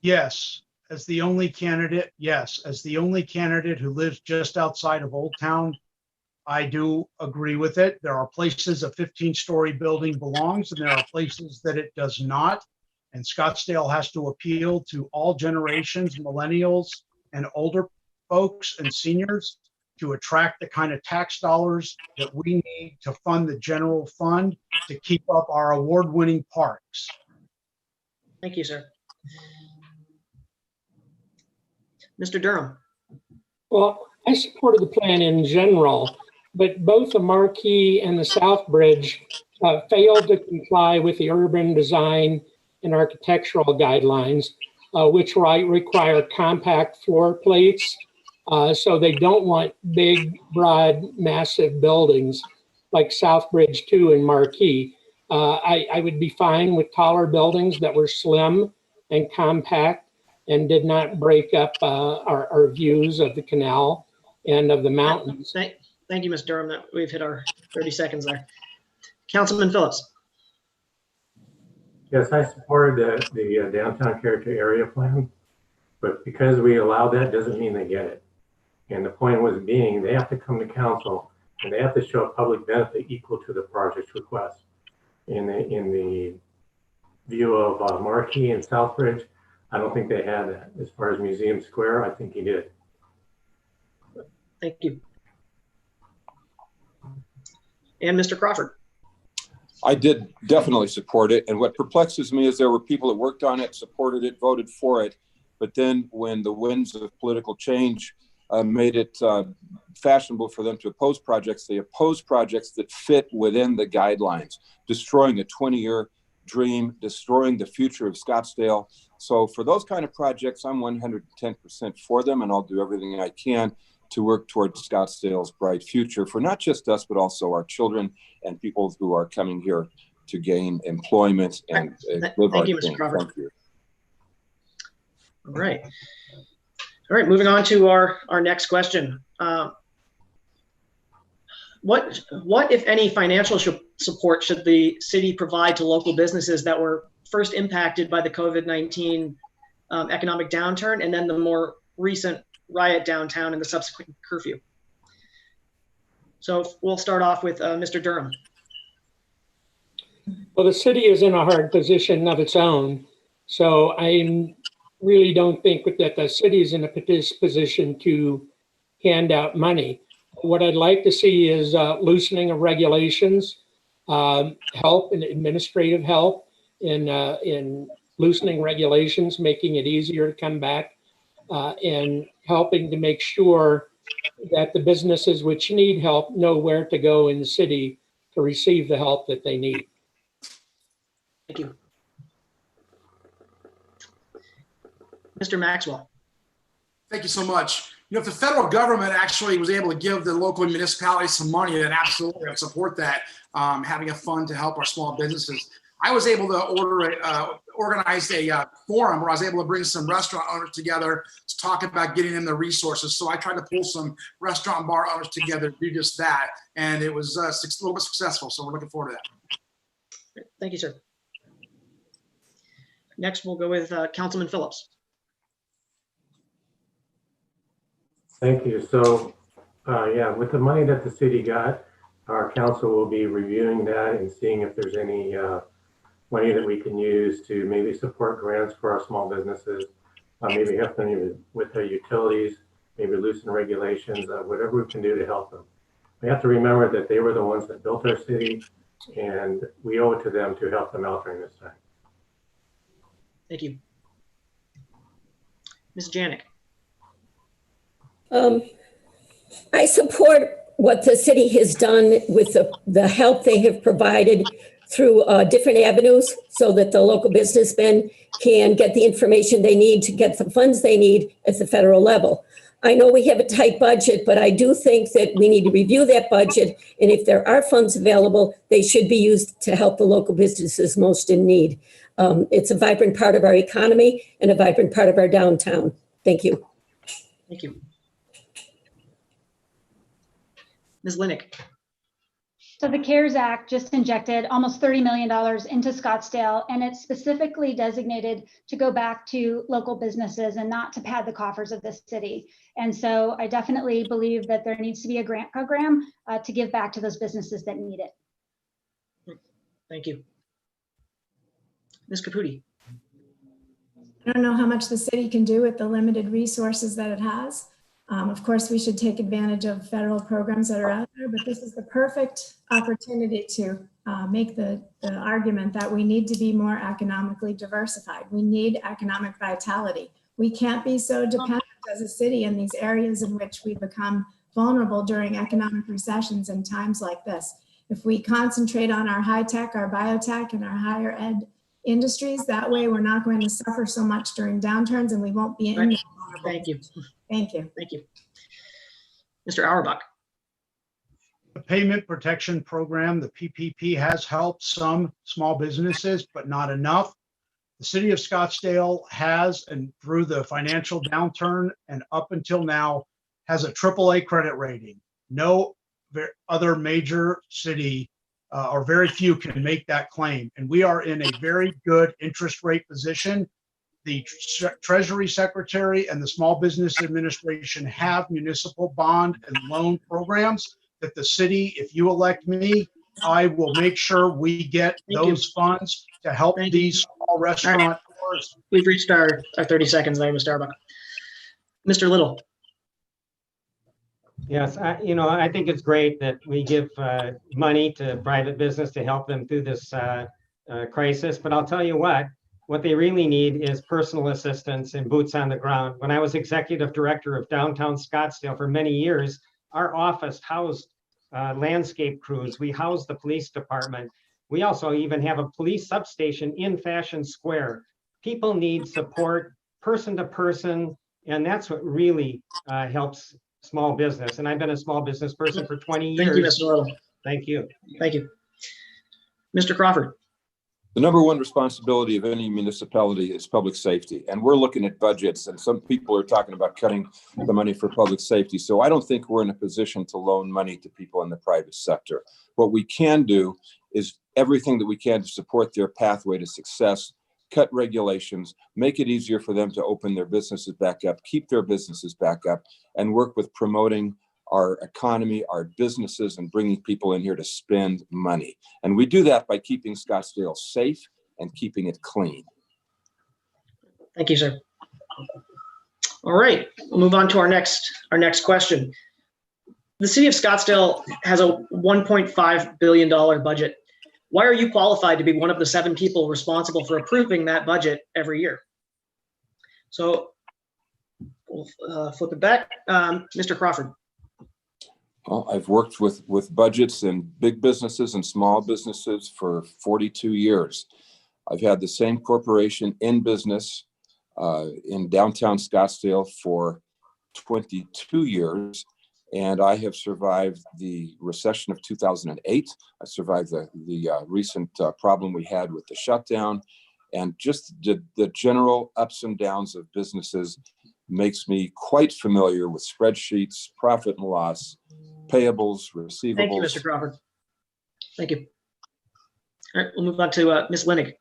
Yes, as the only candidate, yes, as the only candidate who lives just outside of Old Town, I do agree with it. There are places a 15-story building belongs, and there are places that it does not. And Scottsdale has to appeal to all generations, millennials and older folks and seniors, to attract the kind of tax dollars that we need to fund the general fund to keep up our award-winning parks. Thank you, sir. Mr. Durham. Well, I supported the plan in general, but both the Marquee and the South Bridge failed to comply with the urban design and architectural guidelines. which require compact floor plates. So they don't want big, broad, massive buildings like Southbridge 2 and Marquee. I would be fine with taller buildings that were slim and compact and did not break up our views of the canal and of the mountains. Thank you, Ms. Durham. We've hit our 30 seconds there. Councilman Phillips. Yes, I supported the downtown character area plan, but because we allowed that doesn't mean they get it. And the point was being, they have to come to council and they have to show a public benefit equal to the project's request. In the view of Marquee and Southbridge, I don't think they had that. As far as Museum Square, I think he did. Thank you. And Mr. Crawford. I did definitely support it. And what perplexes me is there were people that worked on it, supported it, voted for it. But then when the winds of political change made it fashionable for them to oppose projects, they opposed projects that fit within the guidelines, destroying a 20-year dream, destroying the future of Scottsdale. So for those kind of projects, I'm 110% for them, and I'll do everything I can to work towards Scottsdale's bright future for not just us, but also our children and people who are coming here to gain employment and live. Thank you, Mr. Crawford. Thank you. All right. All right, moving on to our next question. What, if any, financial support should the city provide to local businesses that were first impacted by the COVID-19 economic downturn and then the more recent riot downtown and the subsequent curfew? So we'll start off with Mr. Durham. Well, the city is in a hard position of its own. So I really don't think that the city is in a position to hand out money. What I'd like to see is loosening of regulations, help and administrative help in loosening regulations, making it easier to come back, and helping to make sure that the businesses which need help know where to go in the city to receive the help that they need. Thank you. Mr. Maxwell. Thank you so much. You know, if the federal government actually was able to give the local municipalities some money, then absolutely I'd support that, having a fund to help our small businesses. I was able to organize a forum where I was able to bring some restaurant owners together to talk about getting them the resources. So I tried to pull some restaurant and bar owners together to do just that. And it was a little bit successful. So we're looking forward to that. Thank you, sir. Next, we'll go with Councilman Phillips. Thank you. So, yeah, with the money that the city got, our council will be reviewing that and seeing if there's any money that we can use to maybe support grants for our small businesses, maybe help them with their utilities, maybe loosen regulations, whatever we can do to help them. We have to remember that they were the ones that built our city, and we owe it to them to help them out during this time. Thank you. Ms. Janik. I support what the city has done with the help they have provided through different avenues so that the local businessmen can get the information they need to get the funds they need at the federal level. I know we have a tight budget, but I do think that we need to review that budget. And if there are funds available, they should be used to help the local businesses most in need. It's a vibrant part of our economy and a vibrant part of our downtown. Thank you. Thank you. Ms. Lennick. So the CARES Act just injected almost $30 million into Scottsdale, and it's specifically designated to go back to local businesses and not to pad the coffers of the city. And so I definitely believe that there needs to be a grant program to give back to those businesses that need it. Thank you. Ms. Caputi. I don't know how much the city can do with the limited resources that it has. Of course, we should take advantage of federal programs that are out there, but this is the perfect opportunity to make the argument that we need to be more economically diversified. We need economic vitality. We can't be so dependent as a city in these areas in which we become vulnerable during economic recessions and times like this. If we concentrate on our high tech, our biotech, and our higher ed industries. That way we're not going to suffer so much during downturns and we won't be in. Thank you. Thank you. Thank you. Mr. Auerbach. The Payment Protection Program, the PPP, has helped some small businesses, but not enough. The city of Scottsdale has, and through the financial downturn and up until now, has a AAA credit rating. No other major city or very few can make that claim. And we are in a very good interest rate position. The Treasury Secretary and the Small Business Administration have municipal bond and loan programs that the city, if you elect me, I will make sure we get those funds to help these small restaurateurs. We've reached our 30 seconds there, Mr. Auerbach. Mr. Little. Yes, I think it's great that we give money to private business to help them through this crisis. But I'll tell you what they really need is personal assistance and boots on the ground. When I was executive director of downtown Scottsdale for many years, our office housed landscape crews. We housed the police department. We also even have a police substation in Fashion Square. People need support, person to person, and that's what really helps small business. And I've been a small business person for 20 years. Thank you, Mr. Little. Thank you. Thank you. Mr. Crawford. The number one responsibility of any municipality is public safety. And we're looking at budgets, and some people are talking about cutting the money for public safety. So I don't think we're in a position to loan money to people in the private sector. What we can do is everything that we can to support their pathway to success, cut regulations, make it easier for them to open their businesses back up, keep their businesses back up, and work with promoting our economy, our businesses, and bringing people in here to spend money. And we do that by keeping Scottsdale safe and keeping it clean. Thank you, sir. All right, we'll move on to our next question. The city of Scottsdale has a $1.5 billion budget. Why are you qualified to be one of the 7 people responsible for approving that budget every year? So we'll flip it back. Mr. Crawford. Well, I've worked with budgets in big businesses and small businesses for 42 years. I've had the same corporation in business in downtown Scottsdale for 22 years. And I have survived the recession of 2008. I survived the recent problem we had with the shutdown. And just the general ups and downs of businesses makes me quite familiar with spreadsheets, profit and loss, payables, receivables. Thank you, Mr. Crawford. Thank you. All right, we'll move on to Ms. Lennick.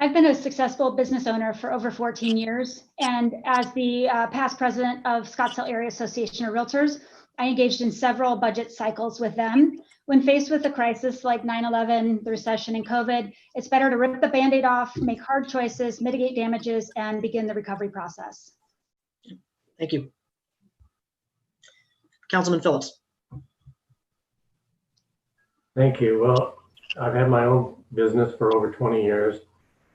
I've been a successful business owner for over 14 years. And as the past president of Scottsdale Area Association of Realtors, I engaged in several budget cycles with them. When faced with a crisis like 9/11, the recession, and COVID, it's better to rip the Band-Aid off, make hard choices, mitigate damages, and begin the recovery process. Thank you. Councilman Phillips. Thank you. Well, I've had my own business for over 20 years.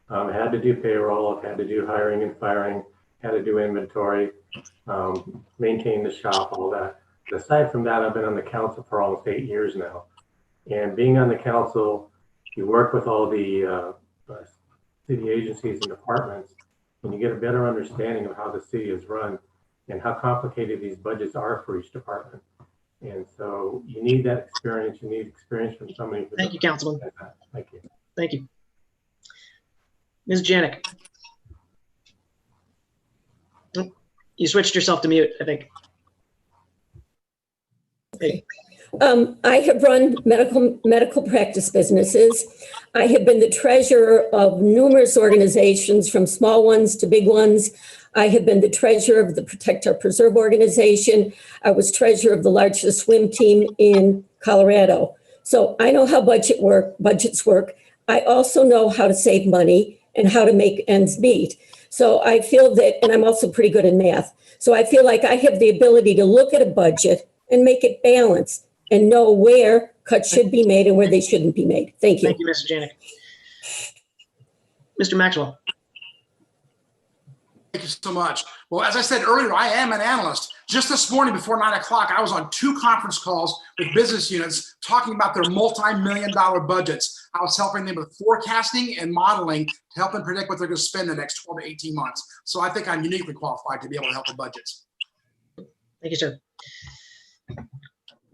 I had to do payroll, I've had to do hiring and firing, had to do inventory, maintain the shop, all that. Aside from that, I've been on the council for almost 8 years now. And being on the council, you work with all the city agencies and departments, and you get a better understanding of how the city is run and how complicated these budgets are for each department. And so you need that experience. You need experience from somebody. Thank you, Councilman. Thank you. Thank you. Ms. Janik. You switched yourself to mute, I think. Hey. I have run medical practice businesses. I have been the treasurer of numerous organizations, from small ones to big ones. I have been the treasurer of the Protect Our Preserve organization. I was treasurer of the largest swim team in Colorado. So I know how budgets work. I also know how to save money and how to make ends meet. So I feel that, and I'm also pretty good in math. So I feel like I have the ability to look at a budget and make it balanced and know where cuts should be made and where they shouldn't be made. Thank you. Thank you, Mrs. Janik. Mr. Maxwell. Thank you so much. Well, as I said earlier, I am an analyst. Just this morning before 9 o'clock, I was on 2 conference calls with business units talking about their multi-million-dollar budgets. I was helping them with forecasting and modeling to help them predict what they're going to spend the next 12 to 18 months. So I think I'm uniquely qualified to be able to help with budgets. Thank you, sir.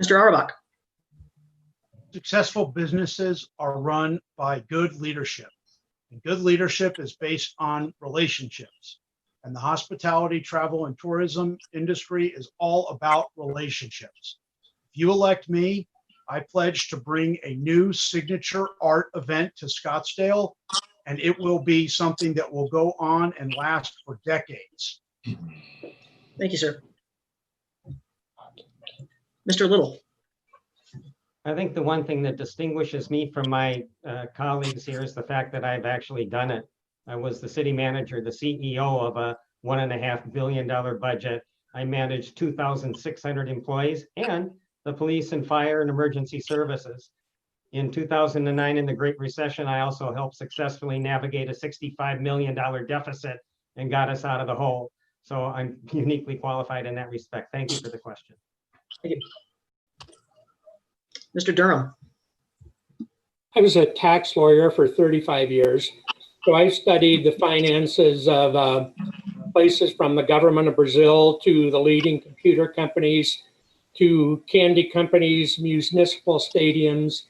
Mr. Auerbach. Successful businesses are run by good leadership. And good leadership is based on relationships. And the hospitality, travel, and tourism industry is all about relationships. If you elect me, I pledge to bring a new signature art event to Scottsdale, and it will be something that will go on and last for decades. Thank you, sir. Mr. Little. I think the one thing that distinguishes me from my colleagues here is the fact that I've actually done it. I was the city manager, the CEO of a $1.5 billion budget. I managed 2,600 employees and the police and fire and emergency services. In 2009, in the Great Recession, I also helped successfully navigate a $65 million deficit and got us out of the hole. So I'm uniquely qualified in that respect. Thank you for the question. Thank you. Mr. Durham. I was a tax lawyer for 35 years. So I studied the finances of places from the government of Brazil to the leading computer companies, to candy companies, municipal stadiums,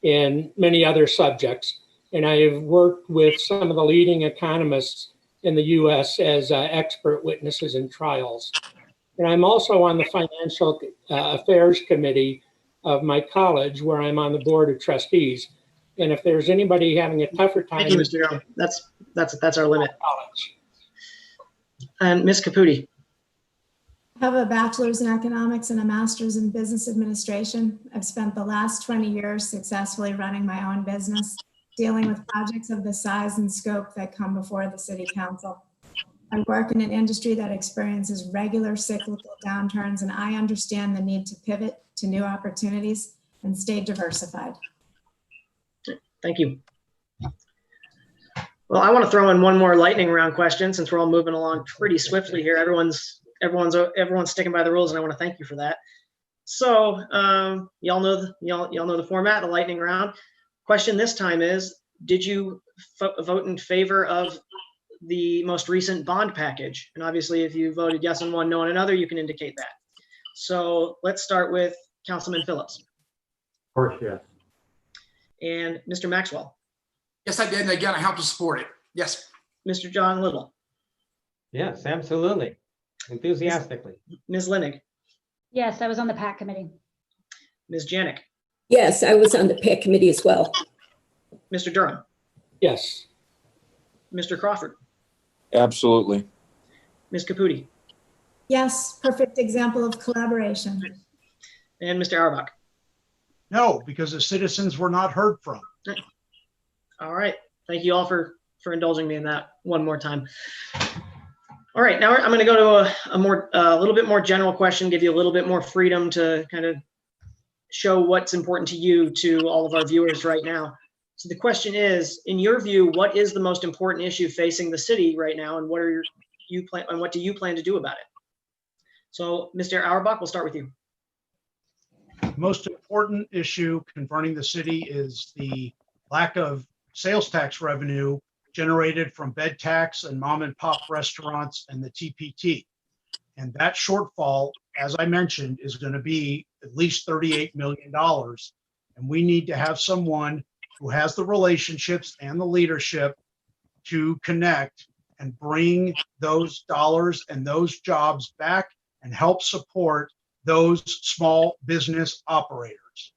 and many other subjects. And I have worked with some of the leading economists in the US as expert witnesses in trials. And I'm also on the Financial Affairs Committee of my college, where I'm on the board of trustees. And if there's anybody having a tougher time— Thank you, Mr. Durham. That's our limit. And Ms. Caputi. I have a bachelor's in economics and a master's in business administration. I've spent the last 20 years successfully running my own business, dealing with projects of the size and scope that come before the city council. I work in an industry that experiences regular cyclical downturns, and I understand the need to pivot to new opportunities and stay diversified. Thank you. Well, I want to throw in one more lightning round question since we're all moving along pretty swiftly here. Everyone's sticking by the rules, and I want to thank you for that. So y'all know the format, the lightning round. Question this time is: did you vote in favor of the most recent bond package? And obviously, if you voted yes on one, no on another, you can indicate that. So let's start with Councilman Phillips. Of course, yes. And Mr. Maxwell. Yes, I did. And again, I helped to support it. Yes. Mr. John Little. Yes, absolutely. Enthusiastically. Ms. Lennick. Yes, I was on the PAC committee. Ms. Janik. Yes, I was on the PAC committee as well. Mr. Durham. Yes. Mr. Crawford. Absolutely. Ms. Caputi. Yes, perfect example of collaboration. And Mr. Auerbach. No, because the citizens were not heard from. All right. Thank you all for indulging me in that one more time. All right, now I'm going to go to a little bit more general question, give you a little bit more freedom to kind of show what's important to you to all of our viewers right now. So the question is, in your view, what is the most important issue facing the city right now, and what do you plan to do about it? So, Mr. Auerbach, we'll start with you. The most important issue confronting the city is the lack of sales tax revenue generated from bed tax and mom and pop restaurants and the TPT. And that shortfall, as I mentioned, is going to be at least $38 million. And we need to have someone who has the relationships and the leadership to connect and bring those dollars and those jobs back and help support those small business operators.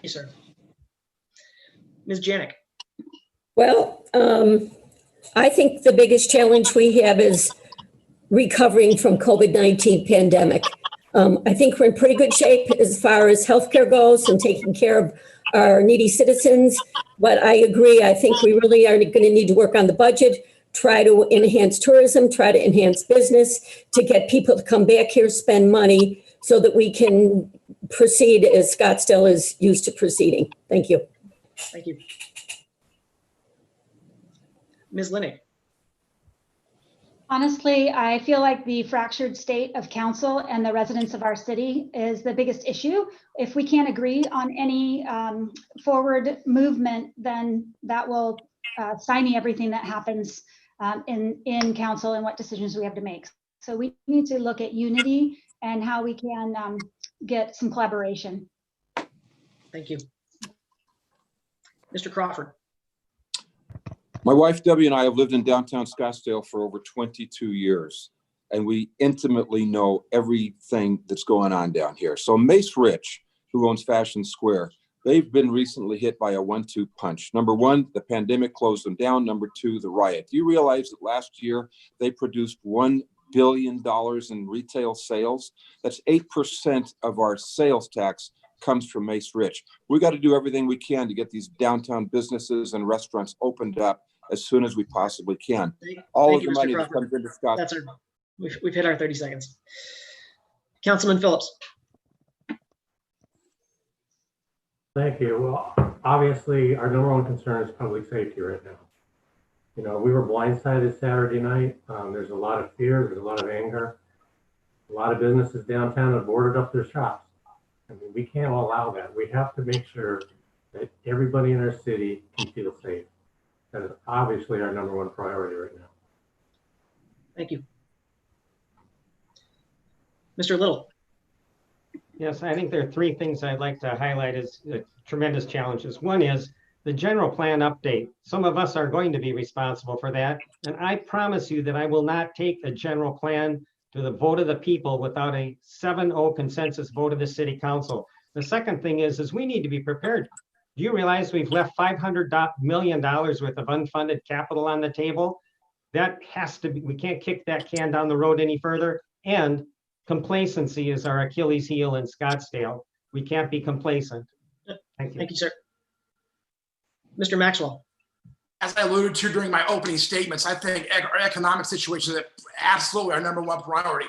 Yes, sir. Ms. Janik. Well, I think the biggest challenge we have is recovering from COVID-19 pandemic. I think we're in pretty good shape as far as healthcare goes and taking care of our needy citizens. But I agree, I think we really are going to need to work on the budget, try to enhance tourism, try to enhance business, to get people to come back here, spend money, so that we can proceed as Scottsdale is used to proceeding. Thank you. Thank you. Ms. Lennick. Honestly, I feel like the fractured state of council and the residents of our city is the biggest issue. If we can't agree on any forward movement, then that will stymie everything that happens in council and what decisions we have to make. So we need to look at unity and how we can get some collaboration. Thank you. Mr. Crawford. My wife, Debbie, and I have lived in downtown Scottsdale for over 22 years, and we intimately know everything that's going on down here. So Mace Rich, who owns Fashion Square, they've been recently hit by a 1-2 punch. Number one, the pandemic closed them down. Number two, the riot. Do you realize that last year they produced $1 billion in retail sales? That's 8% of our sales tax comes from Mace Rich. We got to do everything we can to get these downtown businesses and restaurants opened up as soon as we possibly can. All of the money that comes into Scottsdale. That's we've hit our 30 seconds. Councilman Phillips. Thank you. Well, obviously, our number one concern is public safety right now. You know, we were blindsided Saturday night. There's a lot of fear. There's a lot of anger. A lot of businesses downtown have boarded up their shops. I mean, we can't allow that. We have to make sure that everybody in our city can feel safe. That is obviously our number one priority right now. Thank you. Mr. Little. Yes, I think there are three things I'd like to highlight as tremendous challenges. One is the general plan update. Some of us are going to be responsible for that. And I promise you that I will not take a general plan to the vote of the people without a 7-0 consensus vote of the city council. The second thing is we need to be prepared. Do you realize we've left $500 million worth of unfunded capital on the table? That has to be, we can't kick that can down the road any further. And complacency is our Achilles heel in Scottsdale. We can't be complacent. Thank you. Thank you, sir. Mr. Maxwell. As I alluded to during my opening statements, I think our economic situation is absolutely our number one priority.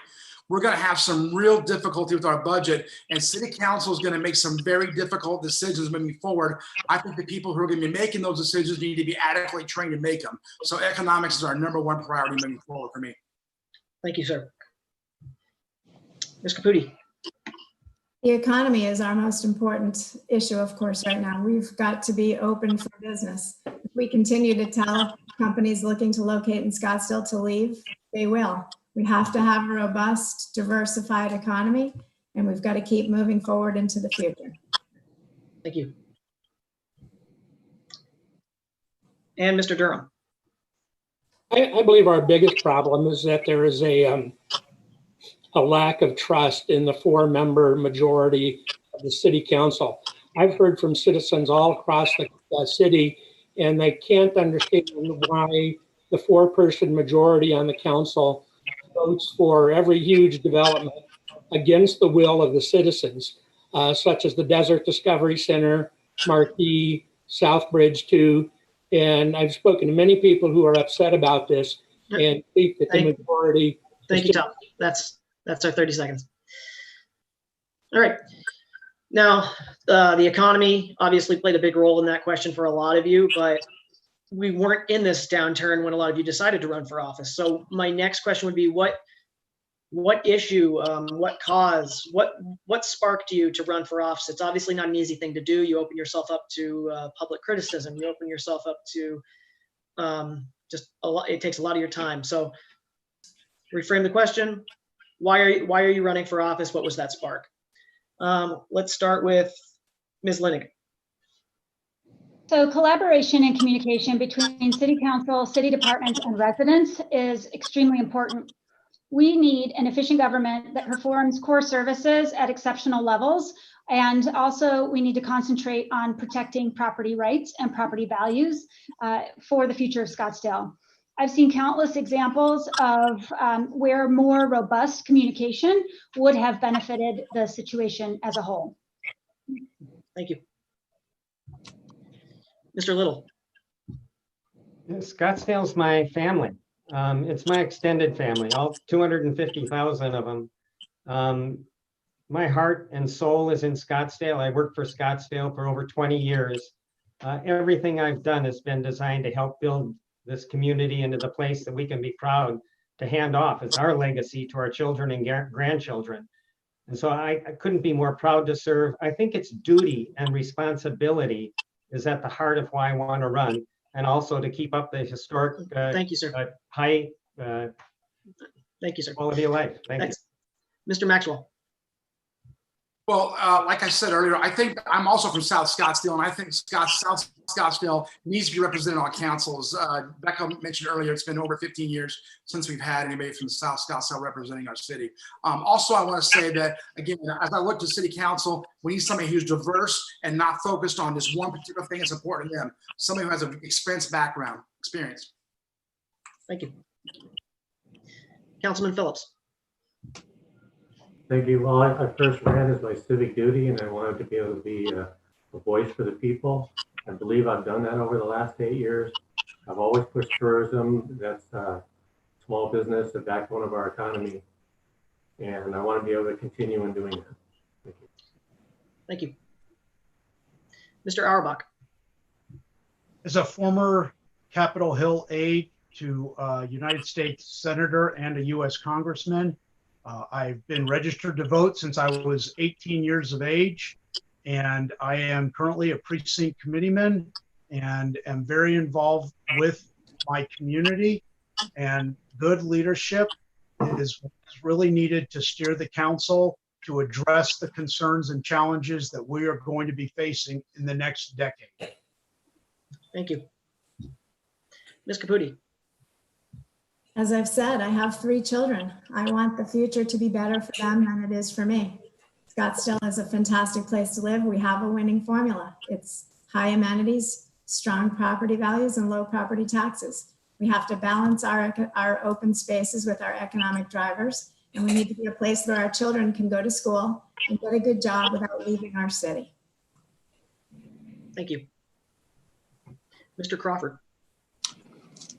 We're going to have some real difficulty with our budget, and city council is going to make some very difficult decisions moving forward. I think the people who are going to be making those decisions need to be adequately trained to make them. So economics is our number one priority moving forward for me. Thank you, sir. Ms. Caputi. The economy is our most important issue, of course, right now. We've got to be open for business. If we continue to tell companies looking to locate in Scottsdale to leave, they will. We have to have a robust, diversified economy, and we've got to keep moving forward into the future. Thank you. And Mr. Durham. I believe our biggest problem is that there is a lack of trust in the 4-member majority of the city council. I've heard from citizens all across the city, and they can't understand why the 4-person majority on the council votes for every huge development against the will of the citizens, such as the Desert Discovery Center, Marquee, Southbridge 2. And I've spoken to many people who are upset about this and think that the majority. Thank you, Tom. That's our 30 seconds. All right. Now, the economy obviously played a big role in that question for a lot of you, but we weren't in this downturn when a lot of you decided to run for office. So my next question would be, what issue, what cause, what sparked you to run for office? It's obviously not an easy thing to do. You open yourself up to public criticism. You open yourself up to just a lot. It takes a lot of your time. So reframe the question. Why are you running for office? What was that spark? Let's start with Ms. Lennick. So collaboration and communication between city council, city departments, and residents is extremely important. We need an efficient government that performs core services at exceptional levels. And also we need to concentrate on protecting property rights and property values for the future of Scottsdale. I've seen countless examples of where more robust communication would have benefited the situation as a whole. Thank you. Mr. Little. Scottsdale's my family. It's my extended family, all 250,000 of them. My heart and soul is in Scottsdale. I worked for Scottsdale for over 20 years. Everything I've done has been designed to help build this community into the place that we can be proud to hand off as our legacy to our children and grandchildren. And so I couldn't be more proud to serve. I think it's duty and responsibility is at the heart of why I want to run, and also to keep up the historic Thank you, sir. high Thank you, sir. quality of life. Thank you. Thanks. Mr. Maxwell. Well, like I said earlier, I think I'm also from South Scottsdale, and I think South Scottsdale needs to be represented on councils. Becca mentioned earlier, it's been over 15 years since we've had anybody from South Scottsdale representing our city. Also, I want to say that, again, as I look to city council, we need somebody who's diverse and not focused on just one particular thing that's important to them. Somebody who has an experience. Thank you. Councilman Phillips. Thank you. Well, I first ran as my civic duty, and I wanted to be able to be a voice for the people. I believe I've done that over the last 8 years. I've always pushed tourism. That's small business, the backbone of our economy. And I want to be able to continue in doing that. Thank you. Thank you. Mr. Auerbach. As a former Capitol Hill aide to a United States Senator and a U.S. Congressman, I've been registered to vote since I was 18 years of age, and I am currently a precinct committeeman and am very involved with my community, and good leadership is really needed to steer the council to address the concerns and challenges that we are going to be facing in the next decade. Thank you. Ms. Caputi. As I've said, I have 3 children. I want the future to be better for them than it is for me. Scottsdale is a fantastic place to live. We have a winning formula. It's high amenities, strong property values, and low property taxes. We have to balance our open spaces with our economic drivers, and we need to be a place where our children can go to school and get a good job without leaving our city. Thank you. Mr. Crawford.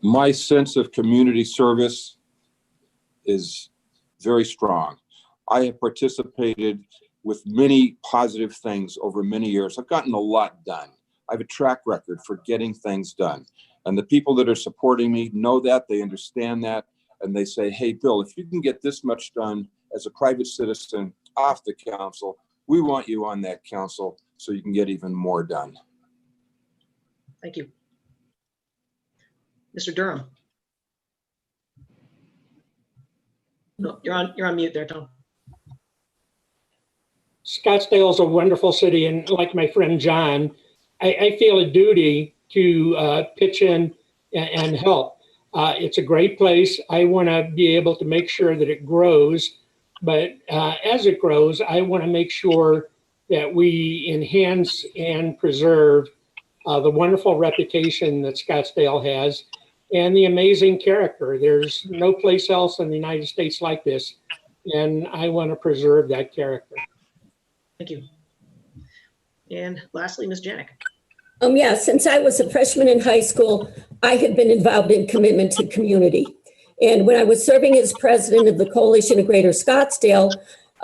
My sense of community service is very strong. I have participated with many positive things over many years. I've gotten a lot done. I have a track record for getting things done. And the people that are supporting me know that, they understand that, and they say, hey, Bill, if you can get this much done as a private citizen off the council, we want you on that council so you can get even more done. Thank you. Mr. Durham. No, you're on mute there, Tom. Scottsdale is a wonderful city, and like my friend John, I feel a duty to pitch in and help. It's a great place. I want to be able to make sure that it grows, but as it grows, I want to make sure that we enhance and preserve the wonderful reputation that Scottsdale has and the amazing character. There's no place else in the United States like this, and I want to preserve that character. Thank you. And lastly, Ms. Janik. Yeah, since I was a freshman in high school, I had been involved in commitment to community. And when I was serving as president of the Coalition of Greater Scottsdale,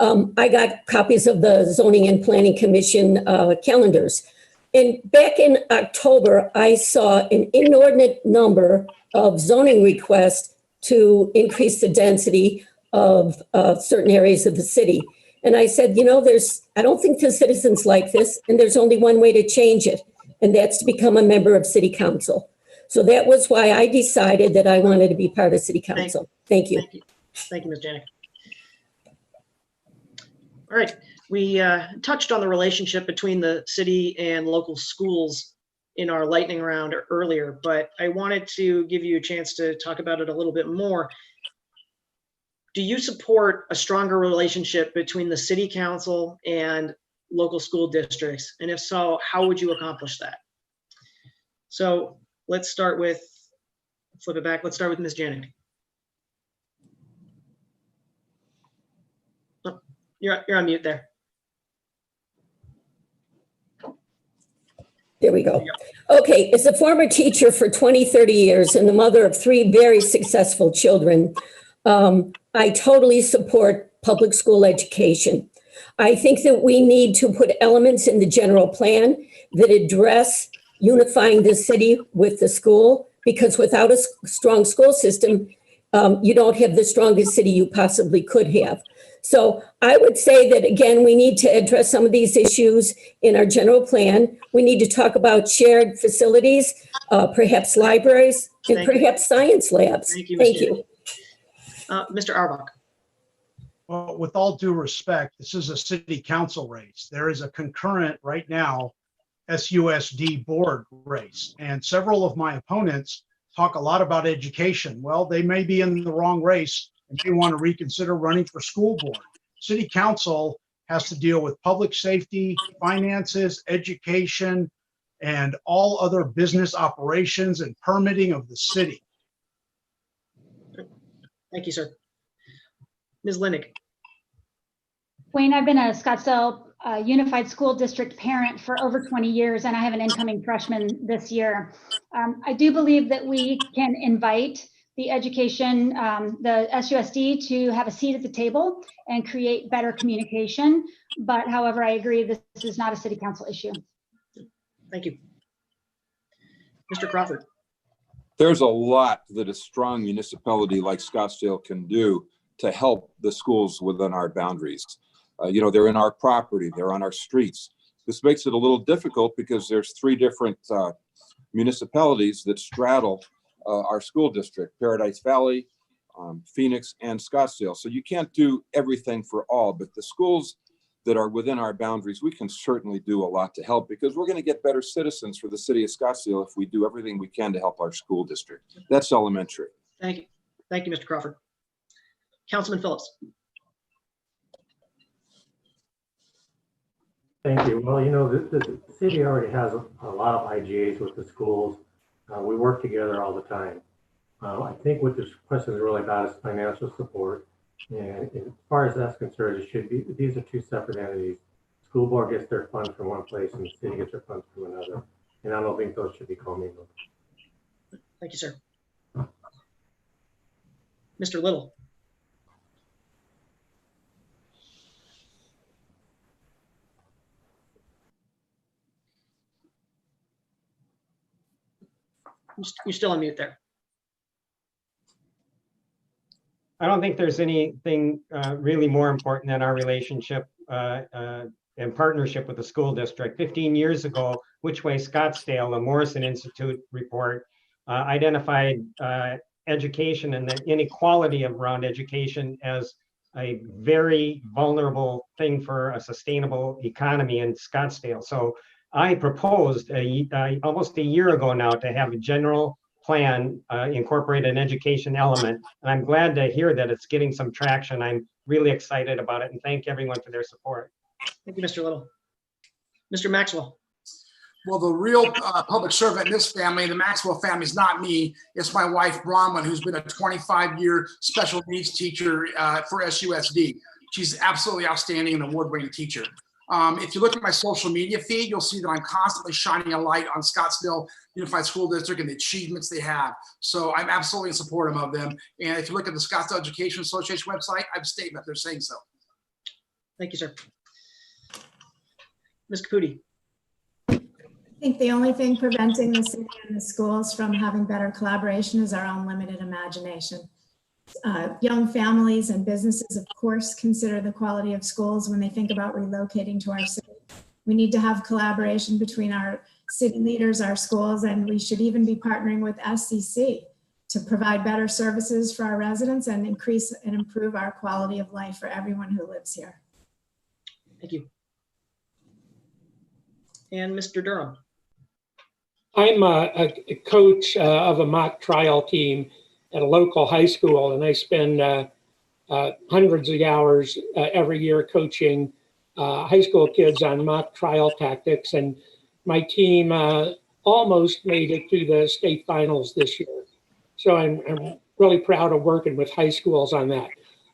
I got copies of the Zoning and Planning Commission calendars. And back in October, I saw an inordinate number of zoning requests to increase the density of certain areas of the city. And I said, you know, I don't think the citizens like this, and there's only one way to change it, and that's to become a member of city council. So that was why I decided that I wanted to be part of city council. Thank you. Thank you. Thank you, Ms. Janik. All right, we touched on the relationship between the city and local schools in our lightning round earlier, but I wanted to give you a chance to talk about it a little bit more. Do you support a stronger relationship between the city council and local school districts? And if so, how would you accomplish that? So let's start with, flip it back. Let's start with Ms. Janik. Oh, you're on mute there. There we go. Okay, as a former teacher for 30 years and the mother of 3 very successful children, I totally support public school education. I think that we need to put elements in the general plan that address unifying the city with the school, because without a strong school system, you don't have the strongest city you possibly could have. So I would say that, again, we need to address some of these issues in our general plan. We need to talk about shared facilities, perhaps libraries, and Thank you. perhaps science labs. Thank you, Thank Ms. you. Mr. Auerbach. Well, with all due respect, this is a city council race. There is a concurrent right now SUSD board race, and several of my opponents talk a lot about education. Well, they may be in the wrong race and may want to reconsider running for school board. City council has to deal with public safety, finances, education, and all other business operations and permitting of the city. Thank you, sir. Ms. Lennick. Wayne, I've been a Scottsdale Unified School District parent for over 20 years, and I have an incoming freshman this year. I do believe that we can invite the education, the SUSD to have a seat at the table and create better communication. But however, I agree this is not a city council issue. Thank you. Mr. Crawford. There's a lot that a strong municipality like Scottsdale can do to help the schools within our boundaries. You know, they're in our property, they're on our streets. This makes it a little difficult because there's three different municipalities that straddle our school district: Paradise Valley, Phoenix, and Scottsdale. So you can't do everything for all, but the schools that are within our boundaries, we can certainly do a lot to help, because we're going to get better citizens for the city of Scottsdale if we do everything we can to help our school district. That's elementary. Thank you. Thank you, Mr. Crawford. Councilman Phillips. Thank you. Well, you know, the city already has a lot of IGAs with the schools. We work together all the time. I think what this question is really about is financial support. And as far as that's concerned, it should be, these are two separate entities. School board gets their funds from one place and the city gets their funds from another. And I don't think those should be commingled. Thank you, sir. Mr. Little. You're still on mute there. I don't think there's anything really more important than our relationship and partnership with the school district. 15 years ago, Which Way Scottsdale, the Morrison Institute report, identified education and the inequality around education as a very vulnerable thing for a sustainable economy in Scottsdale. So I proposed almost a year ago now to have a general plan incorporate an education element. And I'm glad to hear that it's getting some traction. I'm really excited about it, and thank everyone for their support. Thank you, Mr. Little. Mr. Maxwell. Well, the real public servant in this family, the Maxwell family, is not me. It's my wife, Bronwyn, who's been a 25-year special needs teacher for SUSD. She's absolutely outstanding and award-winning teacher. If you look at my social media feed, you'll see that I'm constantly shining a light on Scottsdale Unified School District and the achievements they have. So I'm absolutely supportive of them. And if you look at the Scottsdale Education Association website, I have a statement they're saying so. Thank you, sir. Ms. Caputi. I think the only thing preventing the city and the schools from having better collaboration is our own limited imagination. Young families and businesses, of course, consider the quality of schools when they think about relocating to our city. We need to have collaboration between our city leaders, our schools, and we should even be partnering with SCC to provide better services for our residents and increase and improve our quality of life for everyone who lives here. Thank you. And Mr. Durham. I'm a coach of a mock trial team at a local high school, and I spend hundreds of hours every year coaching high school kids on mock trial tactics. And my team almost made it to the state finals this year. So I'm really proud of working with high schools on that.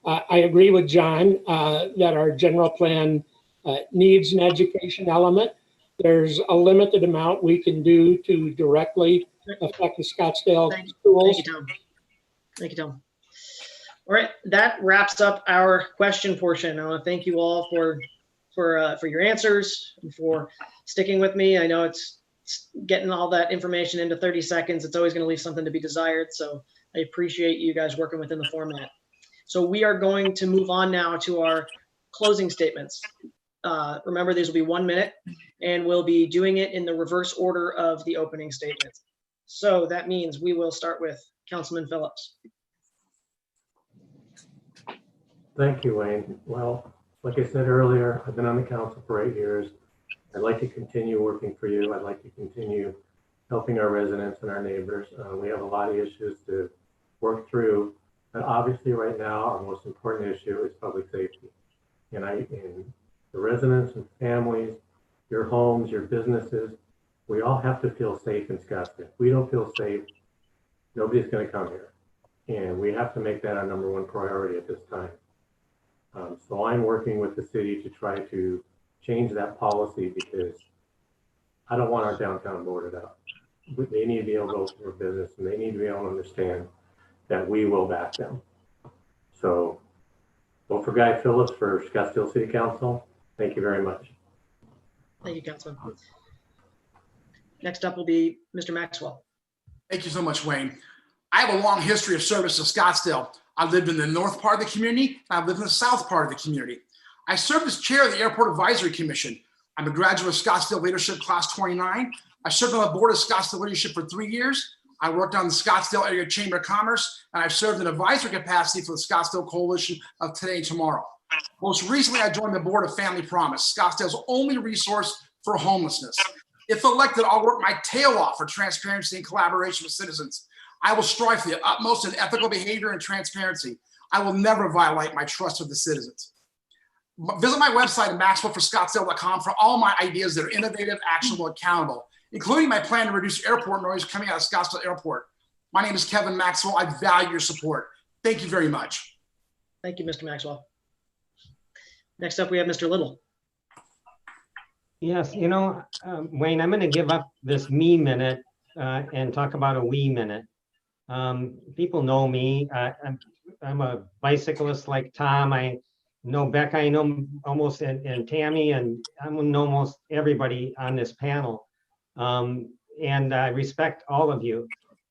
I agree with John that our general plan needs an education element. There's a limited amount we can do to directly affect the Scottsdale schools. Thank you, Tom. Thank you, Tom. All right, that wraps up our question portion. I want to thank you all for your answers and for sticking with me. I know it's getting all that information into 30 seconds, it's always going to leave something to be desired. So I appreciate you guys working within the format. So we are going to move on now to our closing statements. Remember, these will be 1 minute, and we'll be doing it in the reverse order of the opening statements. So that means we will start with Councilman Phillips. Thank you, Wayne. Well, like I said earlier, I've been on the council for 8 years. I'd like to continue working for you. I'd like to continue helping our residents and our neighbors. We have a lot of issues to work through, but obviously right now, our most important issue is public safety. And the residents and families, your homes, your businesses, we all have to feel safe in Scottsdale. If we don't feel safe, nobody's going to come here. And we have to make that our #1 priority at this time. So I'm working with the city to try to change that policy, because I don't want our downtown boarded up. They need to be able to open their business, and they need to be able to understand that we will back them. So vote for Guy Phillips for Scottsdale City Council. Thank you very much. Thank you, Councilman. Next up will be Mr. Maxwell. Thank you so much, Wayne. I have a long history of service to Scottsdale. I lived in the north part of the community, and I lived in the south part of the community. I served as chair of the Airport Advisory Commission. I'm a graduate of Scottsdale Leadership Class 29. I served on the board of Scottsdale Leadership for 3 years. I worked on the Scottsdale Area Chamber of Commerce, and I've served in advisory capacity for the Scottsdale Coalition of Today and Tomorrow. Most recently, I joined the board of Family Promise, Scottsdale's only resource for homelessness. If elected, I'll work my tail off for transparency and collaboration with citizens. I will strive for the utmost in ethical behavior and transparency. I will never violate my trust with the citizens. Visit my website at maxwellforscottsdale.com for all my ideas that are innovative, actionable, accountable, including my plan to reduce airport noise coming out of Scottsdale Airport. My name is Kevin Maxwell. I value your support. Thank you very much. Thank you, Mr. Maxwell. Next up, we have Mr. Little. Yes, Wayne, I'm going to give up this me minute and talk about a we minute. People know me. I'm a bicyclist like Tom. I know Becca. I know almost and Tammy, and I know almost everybody on this panel. And I respect all of you.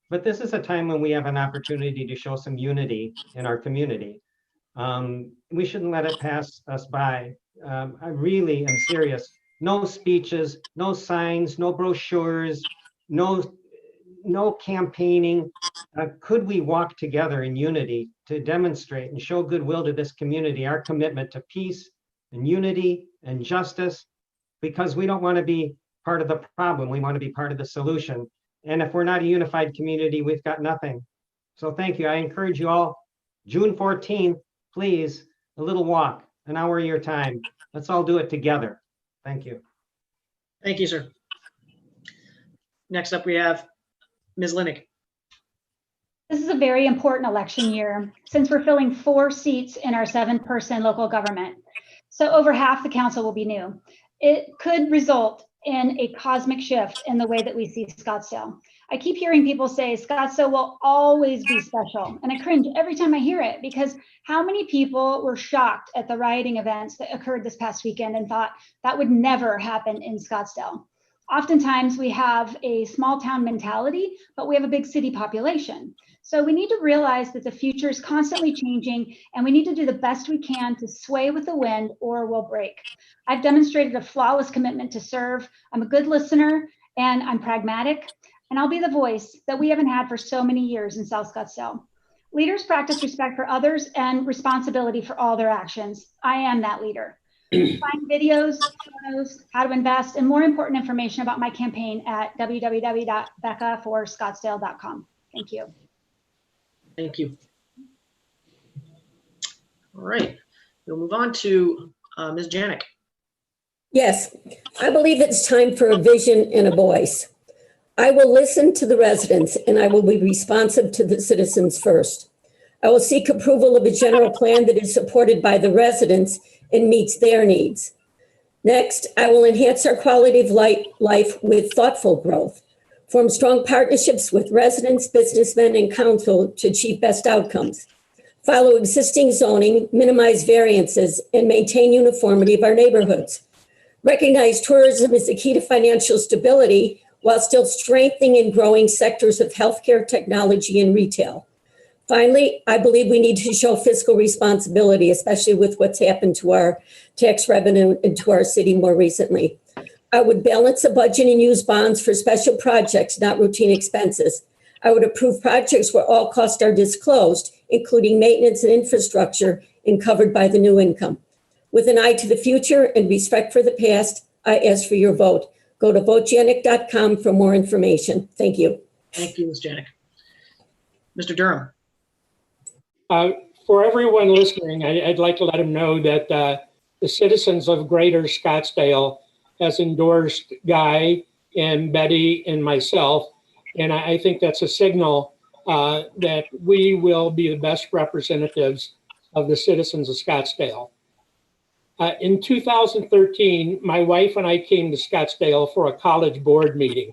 But this is a time when we have an opportunity to show some unity in our community. We shouldn't let it pass us by. I really am serious. No speeches, no signs, no brochures, no campaigning. Could we walk together in unity to demonstrate and show goodwill to this community, our commitment to peace and unity and justice, because we don't want to be part of the problem. We want to be part of the solution. And if we're not a unified community, we've got nothing. So thank you. I encourage you all, June 14th, please, a little walk, an hour of your time. Let's all do it together. Thank you. Thank you, sir. Next up, we have Ms. Lennick. This is a very important election year since we're filling 4 seats in our 7-person local government. So over half the council will be new. It could result in a cosmic shift in the way that we see Scottsdale. I keep hearing people say Scottsdale will always be special, and I cringe every time I hear it, because how many people were shocked at the rioting events that occurred this past weekend and thought that would never happen in Scottsdale? Oftentimes we have a small town mentality, but we have a big city population. So we need to realize that the future is constantly changing, and we need to do the best we can to sway with the wind or we'll break. I've demonstrated a flawless commitment to serve. I'm a good listener and I'm pragmatic, and I'll be the voice that we haven't had for so many years in South Scottsdale. Leaders practice respect for others and responsibility for all their actions. I am that leader. Find videos, photos, how to invest, and more important information about my campaign at www.beccaforscottsdale.com. Thank you. Thank you. All right, we'll move on to Ms. Janik. Yes, I believe it's time for a vision and a voice. I will listen to the residents, and I will be responsive to the citizens first. I will seek approval of a general plan that is supported by the residents and meets their needs. Next, I will enhance our quality of life with thoughtful growth, form strong partnerships with residents, businessmen, and council to achieve best outcomes, follow existing zoning, minimize variances, and maintain uniformity of our neighborhoods. Recognize tourism as the key to financial stability while still strengthening and growing sectors of healthcare, technology, and retail. Finally, I believe we need to show fiscal responsibility, especially with what's happened to our tax revenue and to our city more recently. I would balance the budget and use bonds for special projects, not routine expenses. I would approve projects where all costs are disclosed, including maintenance and infrastructure, and covered by the new income. With an eye to the future and respect for the past, I ask for your vote. Go to votejanik.com for more information. Thank you. Thank you, Ms. Janik. Mr. Durham. For everyone listening, I'd like to let them know that the citizens of Greater Scottsdale has endorsed Guy and Betty and myself. And I think that's a signal that we will be the best representatives of the citizens of Scottsdale. In 2013, my wife and I came to Scottsdale for a college board meeting.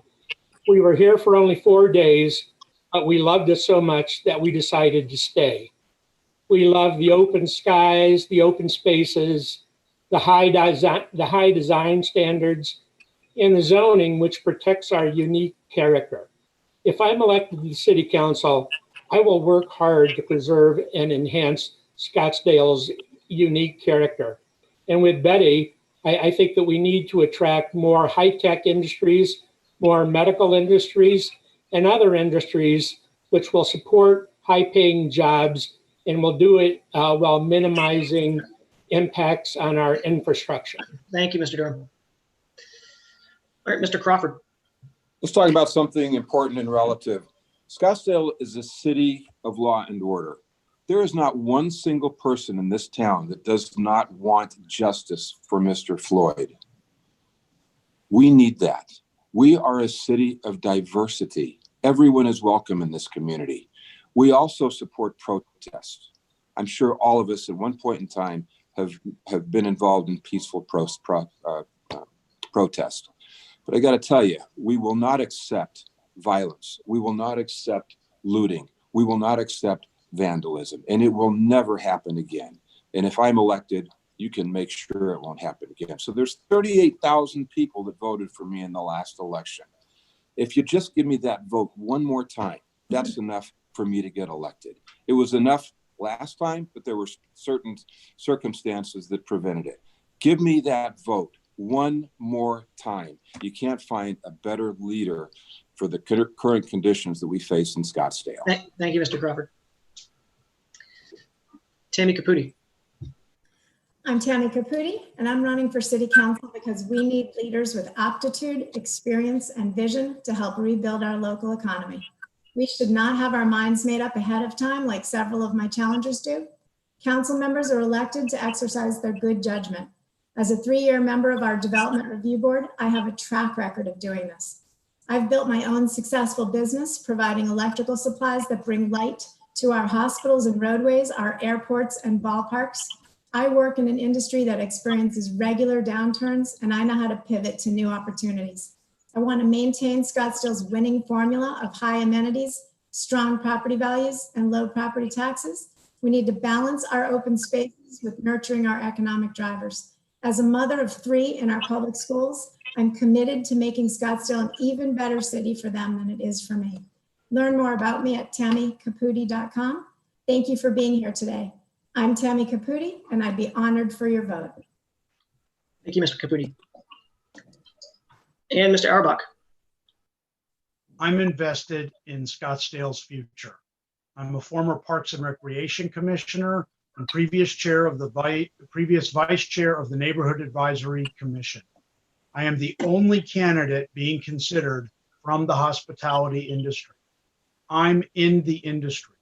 We were here for only 4 days, but we loved it so much that we decided to stay. We love the open skies, the open spaces, the high design standards, and the zoning, which protects our unique character. If I'm elected to the city council, I will work hard to preserve and enhance Scottsdale's unique character. And with Betty, I think that we need to attract more high-tech industries, more medical industries, and other industries which will support high-paying jobs, and will do it while minimizing impacts on our infrastructure. Thank you, Mr. Durham. All right, Mr. Crawford. Let's talk about something important and relative. Scottsdale is a city of law and order. There is not one single person in this town that does not want justice for Mr. Floyd. We need that. We are a city of diversity. Everyone is welcome in this community. We also support protest. I'm sure all of us at one point in time have been involved in peaceful protest. But I got to tell you, we will not accept violence. We will not accept looting. We will not accept vandalism, and it will never happen again. And if I'm elected, you can make sure it won't happen again. So there's 38,000 people that voted for me in the last election. If you just give me that vote one more time, that's enough for me to get elected. It was enough last time, but there were certain circumstances that prevented it. Give me that vote one more time. You can't find a better leader for the current conditions that we face in Scottsdale. Thank you, Mr. Crawford. Tammy Caputi. I'm Tammy Caputi, and I'm running for city council because we need leaders with aptitude, experience, and vision to help rebuild our local economy. We should not have our minds made up ahead of time like several of my challengers do. Council members are elected to exercise their good judgment. As a 3-year member of our development review board, I have a track record of doing this. I've built my own successful business providing electrical supplies that bring light to our hospitals and roadways, our airports and ballparks. I work in an industry that experiences regular downturns, and I know how to pivot to new opportunities. I want to maintain Scottsdale's winning formula of high amenities, strong property values, and low property taxes. We need to balance our open spaces with nurturing our economic drivers. As a mother of 3 in our public schools, I'm committed to making Scottsdale an even better city for them than it is for me. Learn more about me at tammycaputi.com. Thank you for being here today. I'm Tammy Caputi, and I'd be honored for your vote. Thank you, Mr. Caputi. And Mr. Auerbach. I'm invested in Scottsdale's future. I'm a former Parks and Recreation Commissioner and previous vice chair of the Neighborhood Advisory Commission. I am the only candidate being considered from the hospitality industry. I'm in the industry.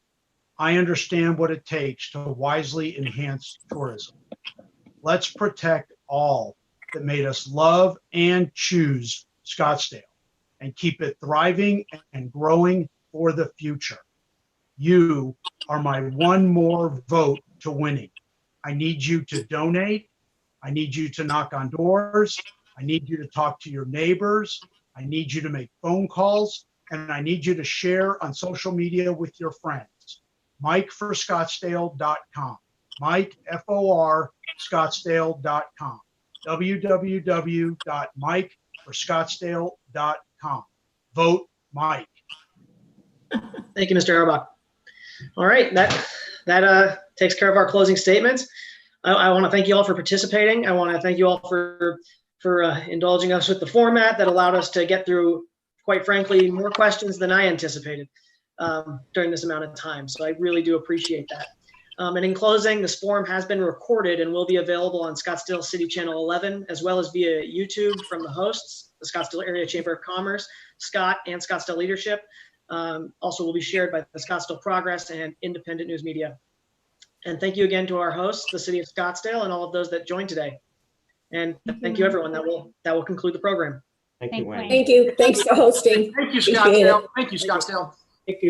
I understand what it takes to wisely enhance tourism. Let's protect all that made us love and choose Scottsdale and keep it thriving and growing for the future. You are my one more vote to winning. I need you to donate. I need you to knock on doors. I need you to talk to your neighbors. I need you to make phone calls, and I need you to share on social media with your friends. MikeForScottsdale.com. Mike, F-O-R, Scottsdale.com. www.mikeforscottsdale.com. vote Mike. Thank you, Mr. Auerbach. All right, that takes care of our closing statements. I want to thank you all for participating. I want to thank you all for indulging us with the format that allowed us to get through, quite frankly, more questions than I anticipated during this amount of time. So I really do appreciate that. And in closing, this forum has been recorded and will be available on Scottsdale City Channel 11, as well as via YouTube from the hosts, the Scottsdale Area Chamber of Commerce, Scott, and Scottsdale Leadership. Also will be shared by the Scottsdale Progress and Independent News Media. And thank you again to our hosts, the City of Scottsdale, and all of those that joined today. And thank you, everyone. That will conclude the program. Thank you, Wayne. Thank you. Thanks for hosting. Thank you, Appreciate it. Scottsdale. Thank you, Scottsdale.